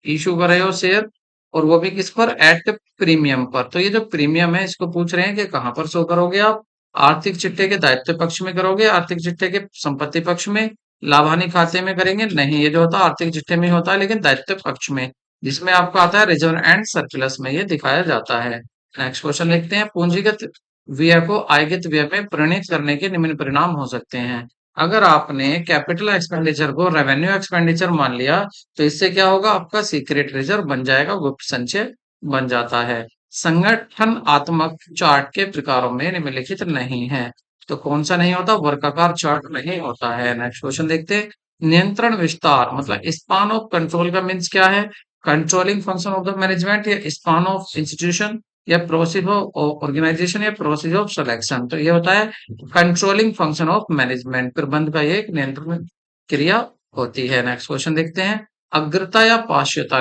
इशू कर रहे हो शेयर, और वो भी किस पर? एट प्रीमियम पर। तो ये जो प्रीमियम है इसको पूछ रहे हैं कि कहाँ पर शो करोगे आप? आर्थिक चिट्ठे के दायित्व पक्ष में करोगे, आर्थिक चिट्ठे के संपत्ति पक्ष में, लाभ हानि खाते में करेंगे? नहीं, ये जो होता है आर्थिक चिट्ठे में होता है, लेकिन दायित्व पक्ष में, जिसमें आपका आता है रिजर्व एंड सरप्लस में ये दिखाया जाता है। नेक्स्ट क्वेश्चन लिखते हैं। पूंजीगत व्यय को आयगत व्यय में परिणत करने के निम्न परिणाम हो सकते हैं। अगर आपने कैपिटल एक्सपेंडिचर को रेवेन्यू एक्सपेंडिचर मान लिया, तो इससे क्या होगा? आपका सीक्रेट रिजर्व बन जाएगा, गुप्त संचय बन जाता है। संगठनात्मक चार्ट के प्रकारों में निम्नलिखित नहीं है, तो कौन सा नहीं होता? वर्गाकार चार्ट नहीं होता है। नेक्स्ट क्वेश्चन देखते हैं। नियंत्रण विस्तार मतलब स्पान ऑफ कंट्रोल का मीन्स क्या है? Controlling function of the management, या स्पान ऑफ इंस्टीट्यूशन, या प्रोसेस ऑफ ऑर्गेनाइजेशन, या प्रोसेस ऑफ सिलेक्शन। तो ये होता है कंट्रोलिंग फंक्शन ऑफ मैनेजमेंट, प्रबंध का ये एक नियंत्रण क्रिया होती है। नेक्स्ट क्वेश्चन देखते हैं। अग्रता या पार्श्वता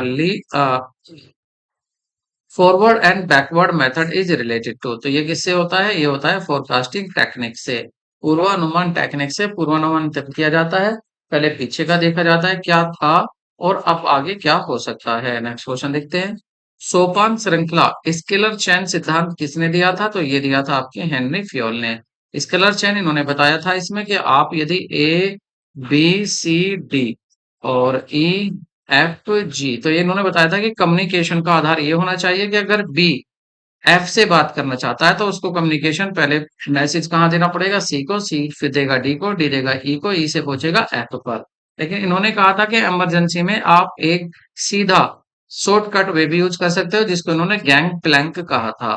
forward and backward method is related to, तो ये किससे होता है? ये होता है फोरकास्टिंग टेक्निक से, पूर्वानुमान टेक्निक से पूर्वानुमान तब किया जाता है। पहले पीछे का देखा जाता है क्या था और अब आगे क्या हो सकता है। नेक्स्ट क्वेश्चन देखते हैं। सोपान श्रृंखला स्केलर चेन सिद्धांत किसने दिया था? तो ये दिया था आपके हेनरी फ्योल ने। स्केलर चेन इन्होंने बताया था इसमें कि आप यदि ए बी सी डी और ई एफ जी, तो ये इन्होंने बताया था कि कम्युनिकेशन का आधार ये होना चाहिए कि अगर बी एफ से बात करना चाहता है तो उसको कम्युनिकेशन पहले मैसेज कहाँ देना पड़ेगा? सी को, सी फिर देगा डी को, डी देगा ई को, ई से पहुंचेगा एफ पर। लेकिन इन्होंने कहा था कि इमरजेंसी में आप एक सीधा शॉर्टकट वे भी यूज कर सकते हो, जिसको इन्होंने गैंग प्लैंक कहा था।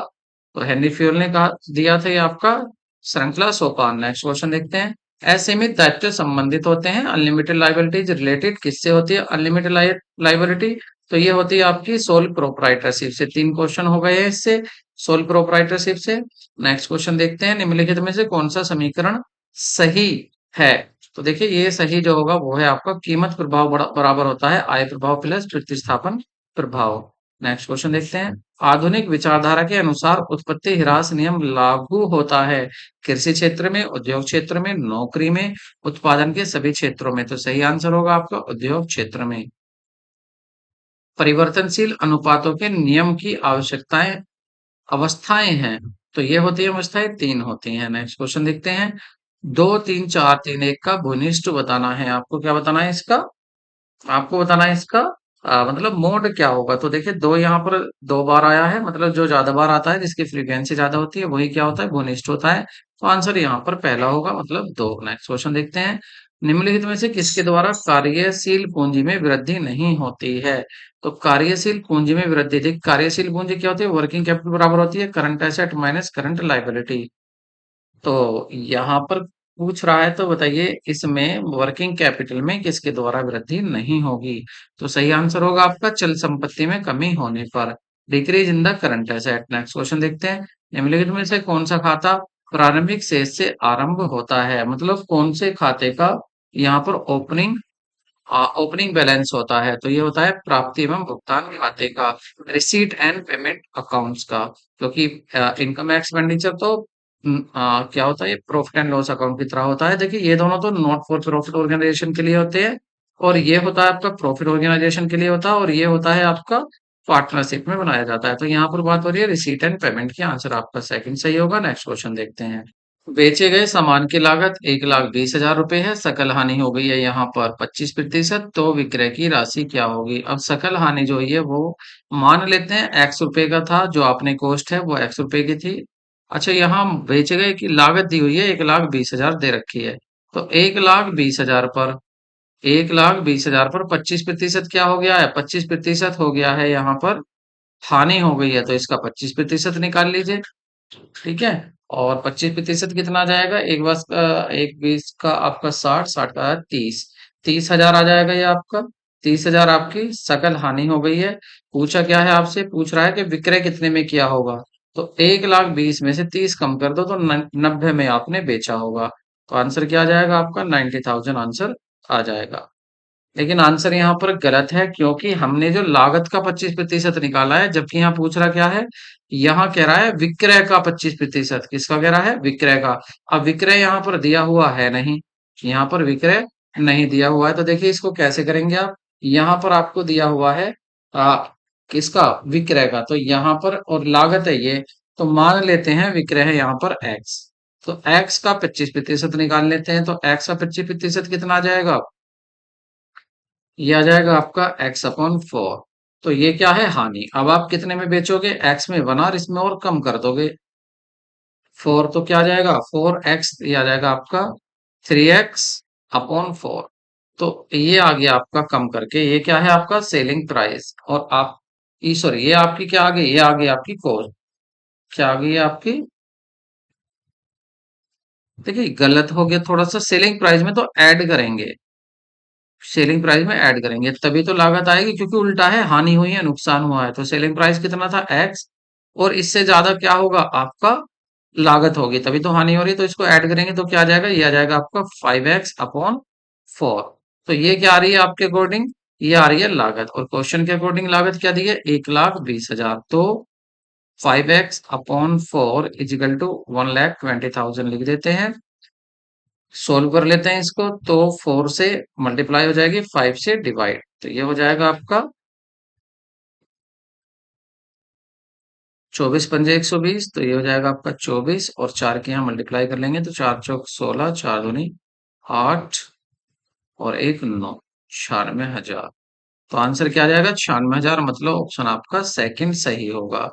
तो हेनरी फ्यूल ने कहा दिया था ये आपका श्रृंखला सोपान। नेक्स्ट क्वेश्चन देखते हैं। असीमित दायित्व संबंधित होते हैं, अनलिमिटेड लाइबिलिटीज रिलेटेड किससे होती है? अनलिमिटेड लाइबिलिटी तो ये होती है आपकी सोल प्रोप्राइटरशिप से। 3 क्वेश्चन हो गए हैं इससे, सोल प्रोप्राइटरशिप से। नेक्स्ट क्वेश्चन देखते हैं, निम्नलिखित में से कौन सा समीकरण सही है? तो देखिए ये सही जो होगा वो है आपका कीमत प्रभाव बराबर होता है आय प्रभाव प्लस प्रतिस्थापन प्रभाव। नेक्स्ट क्वेश्चन देखते हैं। आधुनिक विचारधारा के अनुसार उत्पत्ति ह्रास नियम लागू होता है कृषि क्षेत्र में, उद्योग क्षेत्र में, नौकरी में, उत्पादन के सभी क्षेत्रों में। तो सही आंसर होगा आपका उद्योग क्षेत्र में। परिवर्तनशील अनुपातों के नियम की आवश्यकताएं अवस्थाएं हैं, तो ये होती है अवस्थाएं 3 होती हैं। नेक्स्ट क्वेश्चन देखते हैं। 2 3 4 3 1 का भूनिष्ठ बताना है आपको। क्या बताना है इसका? आपको बताना है इसका मतलब मोड क्या होगा। तो देखिए दो यहाँ पर 2 बार आया है, मतलब जो ज्यादा बार आता है जिसकी फ्रीक्वेंसी ज्यादा होती है वही क्या होता है? भूनिष्ठ होता है। तो आंसर यहाँ पर पहला होगा, मतलब 2। नेक्स्ट क्वेश्चन देखते हैं। निम्नलिखित में से किसके द्वारा कार्यशील पूंजी में वृद्धि नहीं होती है? तो कार्यशील पूंजी में वृद्धि, देख कार्यशील पूंजी क्या होती है? वर्किंग कैपिटल बराबर होती है current asset minus current liability. तो यहाँ पर पूछ रहा है, तो बताइए इसमें वर्किंग कैपिटल में किसके द्वारा वृद्धि नहीं होगी? तो सही आंसर होगा आपका चल संपत्ति में कमी होने पर, decrease in the current asset. Next question देखते हैं। निम्नलिखित में से कौन सा खाता प्रारंभिक शेष से आरंभ होता है? मतलब कौन से खाते का यहाँ पर ओपनिंग बैलेंस होता है? तो ये होता है प्राप्ति एवं भुगतान खाते का, रिसीट एंड पेमेंट अकाउंट्स का। क्योंकि इनकम एक्सपेंडिचर तो क्या होता है? ये प्रॉफिट एंड लॉस अकाउंट की तरह होता है। देखिए ये दोनों तो नॉट फॉर प्रॉफिट ऑर्गेनाइजेशन के लिए होते हैं, और ये होता है आपका प्रॉफिट ऑर्गेनाइजेशन के लिए होता है, और ये होता है आपका पार्टनरशिप में बनाया जाता है। तो यहाँ पर बात हो रही है रिसीट एंड पेमेंट की। आंसर आपका सेकंड सही होगा। नेक्स्ट क्वेश्चन देखते हैं। बेचे गए सामान की लागत 1,20,000 रुपए है, सकल हानि हो गई है यहाँ पर 25%, तो विक्रय की राशि क्या होगी? अब सकल हानि जो हुई है वो मान लेते हैं एक्स रुपए का था, जो आपने कॉस्ट है वो एक्स रुपए की थी। अच्छा यहाँ बेचे गए की लागत दी हुई है 1,20,000 दे रखी है, तो 1,20,000 पर 1,20,000 पर 25% क्या हो गया है? 25% हो गया है यहाँ पर हानि हो गई है, तो इसका 25% निकाल लीजिए। ठीक है। और 25% कितना आ जाएगा? एक बीस का आपका 60, 60 का 30, 30,000 आ जाएगा ये आपका। 30,000 आपकी सकल हानि हो गई है। पूछा क्या है आपसे? पूछ रहा है कि विक्रय कितने में किया होगा। तो 1,20,000 में से 30 कम कर दो तो 90 में आपने बेचा होगा। तो आंसर क्या आ जाएगा आपका? 90,000 आंसर आ जाएगा। लेकिन आंसर यहाँ पर गलत है, क्योंकि हमने जो लागत का 25% निकाला है, जबकि यहाँ पूछ रहा क्या है? यहाँ कह रहा है विक्रय का 25%। किसका कह रहा है? विक्रय का। अब विक्रय यहाँ पर दिया हुआ है नहीं, यहाँ पर विक्रय नहीं दिया हुआ है, तो देखिए इसको कैसे करेंगे आप? यहाँ पर आपको दिया हुआ है आ, किसका? विक्रय का। तो यहाँ पर और लागत है ये, तो मान लेते हैं विक्रय है यहाँ पर एक्स। तो एक्स का 25% निकाल लेते हैं, तो एक्स का 25% कितना आ जाएगा? ये आ जाएगा आपका x अपॉन 4। तो ये क्या है? हानि। अब आप कितने में बेचोगे? x में 1 और इसमें और कम कर दोगे 4, तो क्या आ जाएगा? 4x, ये आ जाएगा आपका 3x अपॉन 4। तो ये आ गया आपका कम करके। ये क्या है आपका? Selling price. और आप सॉरी, ये आपकी क्या आ गई? ये आ गई आपकी कॉस्ट। क्या आ गई है आपकी? देखिए गलत हो गया थोड़ा सा, सेलिंग प्राइस में तो ऐड करेंगे, सेलिंग प्राइस में ऐड करेंगे तभी तो लागत आएगी, क्योंकि उल्टा है, हानि हुई है, नुकसान हुआ है। तो सेलिंग प्राइस कितना था? एक्स, और इससे ज्यादा क्या होगा आपका? लागत होगी, तभी तो हानि हो रही है। तो इसको ऐड करेंगे तो क्या आ जाएगा? ये आ जाएगा आपका 5x अपॉन 4। तो ये क्या आ रही है आपके अकॉर्डिंग? ये आ रही है लागत, और क्वेश्चन के अकॉर्डिंग लागत क्या दी है? 1,20,000। तो 5x अपॉन 4 इजिकल टू 1,20,000 लिख देते हैं। सोल्व कर लेते हैं इसको, तो 4 से मल्टीप्लाई हो जाएगी, 5 से डिवाइड, तो ये हो जाएगा आपका 24 पंजे 120, तो ये हो जाएगा आपका 24 और 4 के यहाँ मल्टीप्लाई कर लेंगे तो 4 चौक 16, 4 दूनी 8 और 1 9, 96,000। तो आंसर क्या आ जाएगा? 96,000, मतलब ऑप्शन आपका सेकंड सही होगा।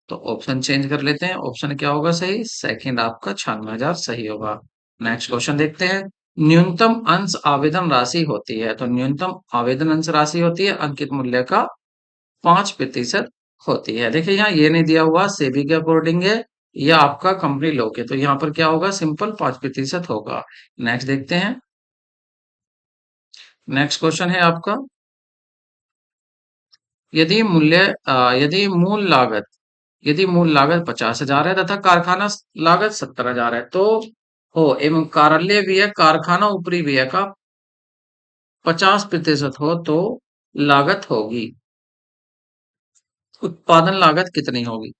तो ऑप्शन चेंज कर लेते हैं, ऑप्शन क्या होगा सही? सेकंड आपका 96,000 सही होगा। नेक्स्ट क्वेश्चन देखते हैं। न्यूनतम अंश आवेदन राशि होती है, तो न्यूनतम आवेदन अंश राशि होती है अंकित मूल्य का 5% होती है। देखिए यहाँ ये नहीं दिया हुआ सेबी के अकॉर्डिंग है या आपका कंपनी लॉ के, तो यहाँ पर क्या होगा? सिंपल 5% होगा। नेक्स्ट देखते हैं। नेक्स्ट क्वेश्चन है आपका, यदि यदि यदि मूल लागत 50,000 है तथा कारखाना लागत 70,000 है, तो हो एवं कार्यालय व्यय कारखाना ऊपरी व्यय का 50% हो तो लागत होगी, उत्पादन लागत कितनी होगी?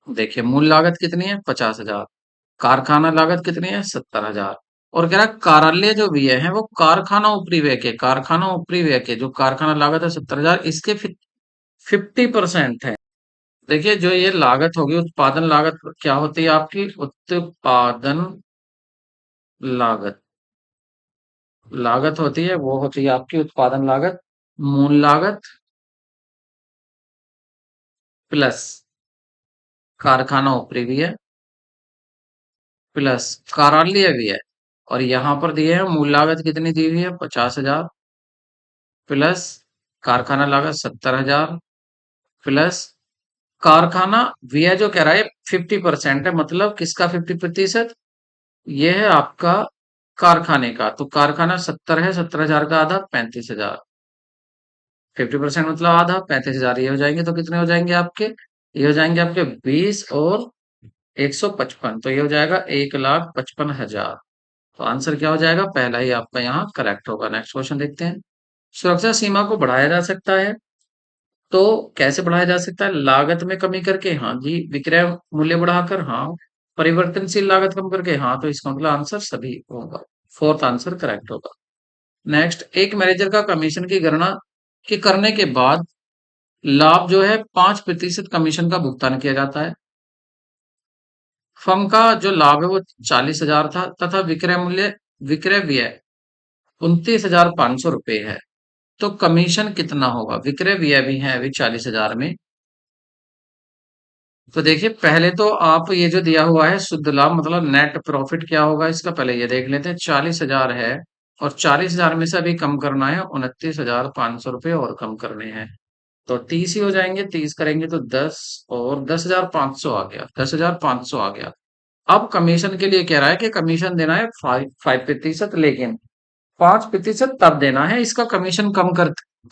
देखिए मूल लागत कितनी है? 50,000। कारखाना लागत कितनी है? 70,000। और कह रहा है कार्यालय जो व्यय है वो कारखाना ऊपरी व्यय के जो कारखाना लागत है 70,000, इसके 50% है। देखिए जो ये लागत होगी, उत्पादन लागत क्या होती है आपकी? उत्पादन लागत लागत होती है, वो होती है आपकी उत्पादन लागत। मूल लागत प्लस कारखाना ऊपरी व्यय प्लस कार्यालय व्यय। और यहाँ पर दिए हैं मूल लागत कितनी दी हुई है? 50,000 प्लस कारखाना लागत 70,000 प्लस कारखाना व्यय जो कह रहा है 50% है, मतलब किसका 50%? ये है आपका कारखाने का। तो कारखाना 70 है, 70,000 का आधा 35,000। 50% मतलब आधा 35,000, ये हो जाएंगे तो कितने हो जाएंगे आपके? ये हो जाएंगे आपके 20 और 155, तो ये हो जाएगा 1,55,000। तो आंसर क्या हो जाएगा? पहला ही आपका यहाँ करेक्ट होगा। नेक्स्ट क्वेश्चन देखते हैं। सुरक्षा सीमा को बढ़ाया जा सकता है, तो कैसे बढ़ाया जा सकता है? लागत में कमी करके, हाँ जी। विक्रय मूल्य बढ़ाकर, हाँ। परिवर्तनशील लागत कम करके, हाँ। तो इसका मतलब आंसर सभी होगा। फोर्थ आंसर करेक्ट होगा। नेक्स्ट, एक मैनेजर का कमीशन की गणना के करने के बाद लाभ जो है 5% कमीशन का भुगतान किया जाता है। फर्म का जो लाभ है वो 40,000 था तथा विक्रय व्यय 29,500 रुपए है, तो कमीशन कितना होगा? विक्रय व्यय भी है अभी 40,000 में। तो देखिए पहले तो आप ये जो दिया हुआ है शुद्ध लाभ मतलब नेट प्रॉफिट क्या होगा इसका, पहले ये देख लेते हैं। 40,000 है और 40,000 में से अभी कम करना है 29,500 रुपये और कम करने हैं, तो 30 ही हो जाएंगे। 30 करेंगे तो 10 और 10,500 आ गया, 10,500 आ गया। अब कमीशन के लिए कह रहा है कि कमीशन देना है 5%, लेकिन 5% तब देना है इसका कमीशन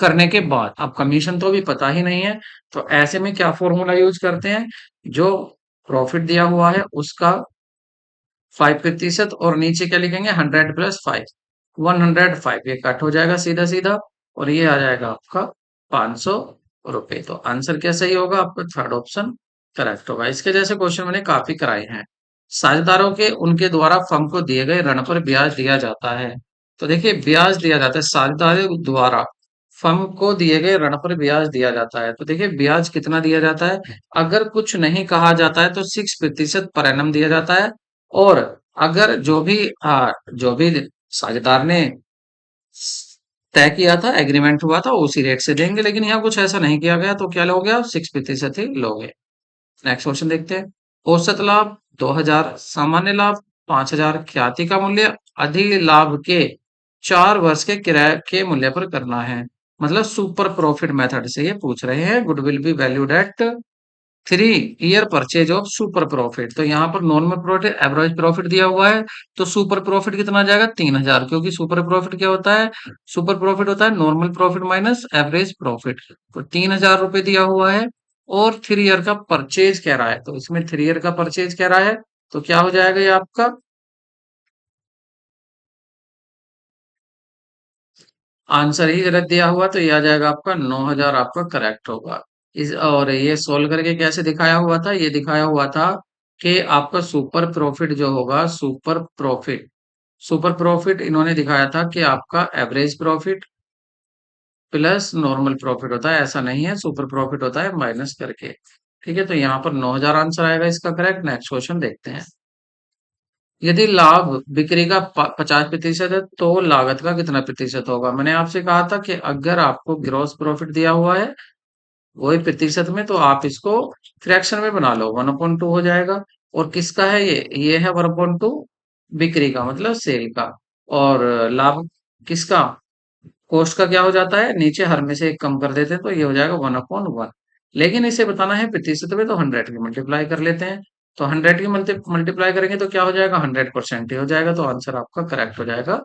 करने के बाद। अब कमीशन तो अभी पता ही नहीं है, तो ऐसे में क्या फॉर्मूला यूज करते हैं? जो प्रॉफिट दिया हुआ है उसका 5% और नीचे क्या लिखेंगे? 100+5, 105। ये कट हो जाएगा सीधा सीधा और ये आ जाएगा आपका 500 रुपए। तो आंसर क्या सही होगा? आपका थर्ड ऑप्शन करेक्ट होगा। इसके जैसे क्वेश्चन मैंने काफी कराए हैं। साझेदारों के उनके द्वारा फर्म को दिए गए ऋण पर ब्याज दिया जाता है, तो देखिए ब्याज दिया जाता है साझेदारों द्वारा फर्म को दिए गए ऋण पर ब्याज दिया जाता है, तो देखिए ब्याज कितना दिया जाता है? अगर कुछ नहीं कहा जाता है तो 6% पर एनम दिया जाता है। और अगर जो भी साझेदार ने तय किया था, एग्रीमेंट हुआ था, उसी रेट से देंगे, लेकिन यहाँ कुछ ऐसा नहीं किया गया तो क्या लोगे आप? 6% ही लोगे। नेक्स्ट क्वेश्चन देखते हैं। औसत लाभ 2,000, सामान्य लाभ 5,000, ख्याति का मूल्य अधिलाभ के 4 वर्ष के किराए के मूल्य पर करना है, मतलब सुपर प्रॉफिट मेथड से ये पूछ रहे हैं। Goodwill be valued at 3 year purchase of super profit, तो यहाँ पर नॉर्मल प्रॉफिट एवरेज प्रॉफिट दिया हुआ है, तो सुपर प्रॉफिट कितना आ जाएगा? 3,000, क्योंकि सुपर प्रॉफिट क्या होता है? सुपर प्रॉफिट होता है normal profit minus average profit. तो 3,000 रुपए दिया हुआ है और 3 ईयर का परचेज कह रहा है, तो इसमें 3 ईयर का परचेज कह रहा है, तो क्या हो जाएगा ये आपका? आंसर ही गलत दिया हुआ, तो ये आ जाएगा आपका 9,000, आपका करेक्ट होगा। इस और ये सोल्व करके कैसे दिखाया हुआ था? ये दिखाया हुआ था कि आपका सुपर प्रॉफिट जो होगा, सुपर प्रॉफिट इन्होंने दिखाया था कि आपका average profit plus normal profit होता है, ऐसा नहीं है। सुपर प्रॉफिट होता है माइनस करके। ठीक है, तो यहाँ पर 9,000 आंसर आएगा इसका करेक्ट। नेक्स्ट क्वेश्चन देखते हैं। यदि लाभ बिक्री का 50% है तो लागत का कितना प्रतिशत होगा? मैंने आपसे कहा था कि अगर आपको ग्रॉस प्रॉफिट दिया हुआ है वही प्रतिशत में, तो आप इसको फ्रैक्शन में बना लो, 1/2 हो जाएगा। और किसका है ये है 1/2 बिक्री का, मतलब सेल का। और लाभ किसका, कॉस्ट का क्या हो जाता है, नीचे हर में से एक कम कर देते हैं तो ये हो जाएगा 1/1। लेकिन इसे बताना है प्रतिशत में, तो 100 की मल्टीप्लाई कर लेते हैं। तो 100 की मल्टीप्लाई करेंगे तो क्या हो जाएगा, 100% ही हो जाएगा। तो आंसर आपका करेक्ट हो जाएगा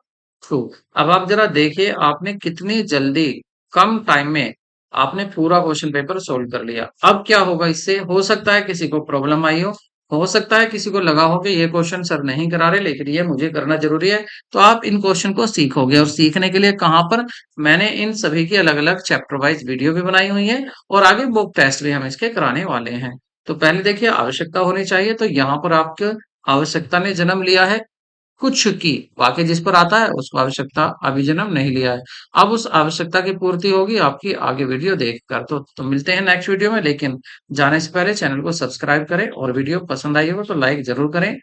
ट्रू। अब आप जरा देखिए आपने कितनी जल्दी, कम टाइम में आपने पूरा क्वेश्चन पेपर सोल्व कर लिया। अब क्या होगा इससे, हो सकता है किसी को प्रॉब्लम आई हो सकता है किसी को लगा हो कि ये क्वेश्चन सर नहीं करा रहे लेकिन ये मुझे करना जरूरी है। तो आप इन क्वेश्चन को सीखोगे, और सीखने के लिए कहाँ पर, मैंने इन सभी की अलग अलग चैप्टर वाइज वीडियो भी बनाई हुई है, और आगे मॉक टेस्ट भी हम इसके कराने वाले हैं। तो पहले देखिए आवश्यकता होनी चाहिए, तो यहाँ पर आपके आवश्यकता ने जन्म लिया है कुछ की, बाकी जिस पर आता है उसको आवश्यकता अभी जन्म नहीं लिया है। अब उस आवश्यकता की पूर्ति होगी आपकी आगे वीडियो देखकर। तो मिलते हैं नेक्स्ट वीडियो में, लेकिन जाने से पहले चैनल को सब्सक्राइब करें, और वीडियो पसंद आई हो तो लाइक जरूर करें।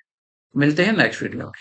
मिलते हैं नेक्स्ट वीडियो में।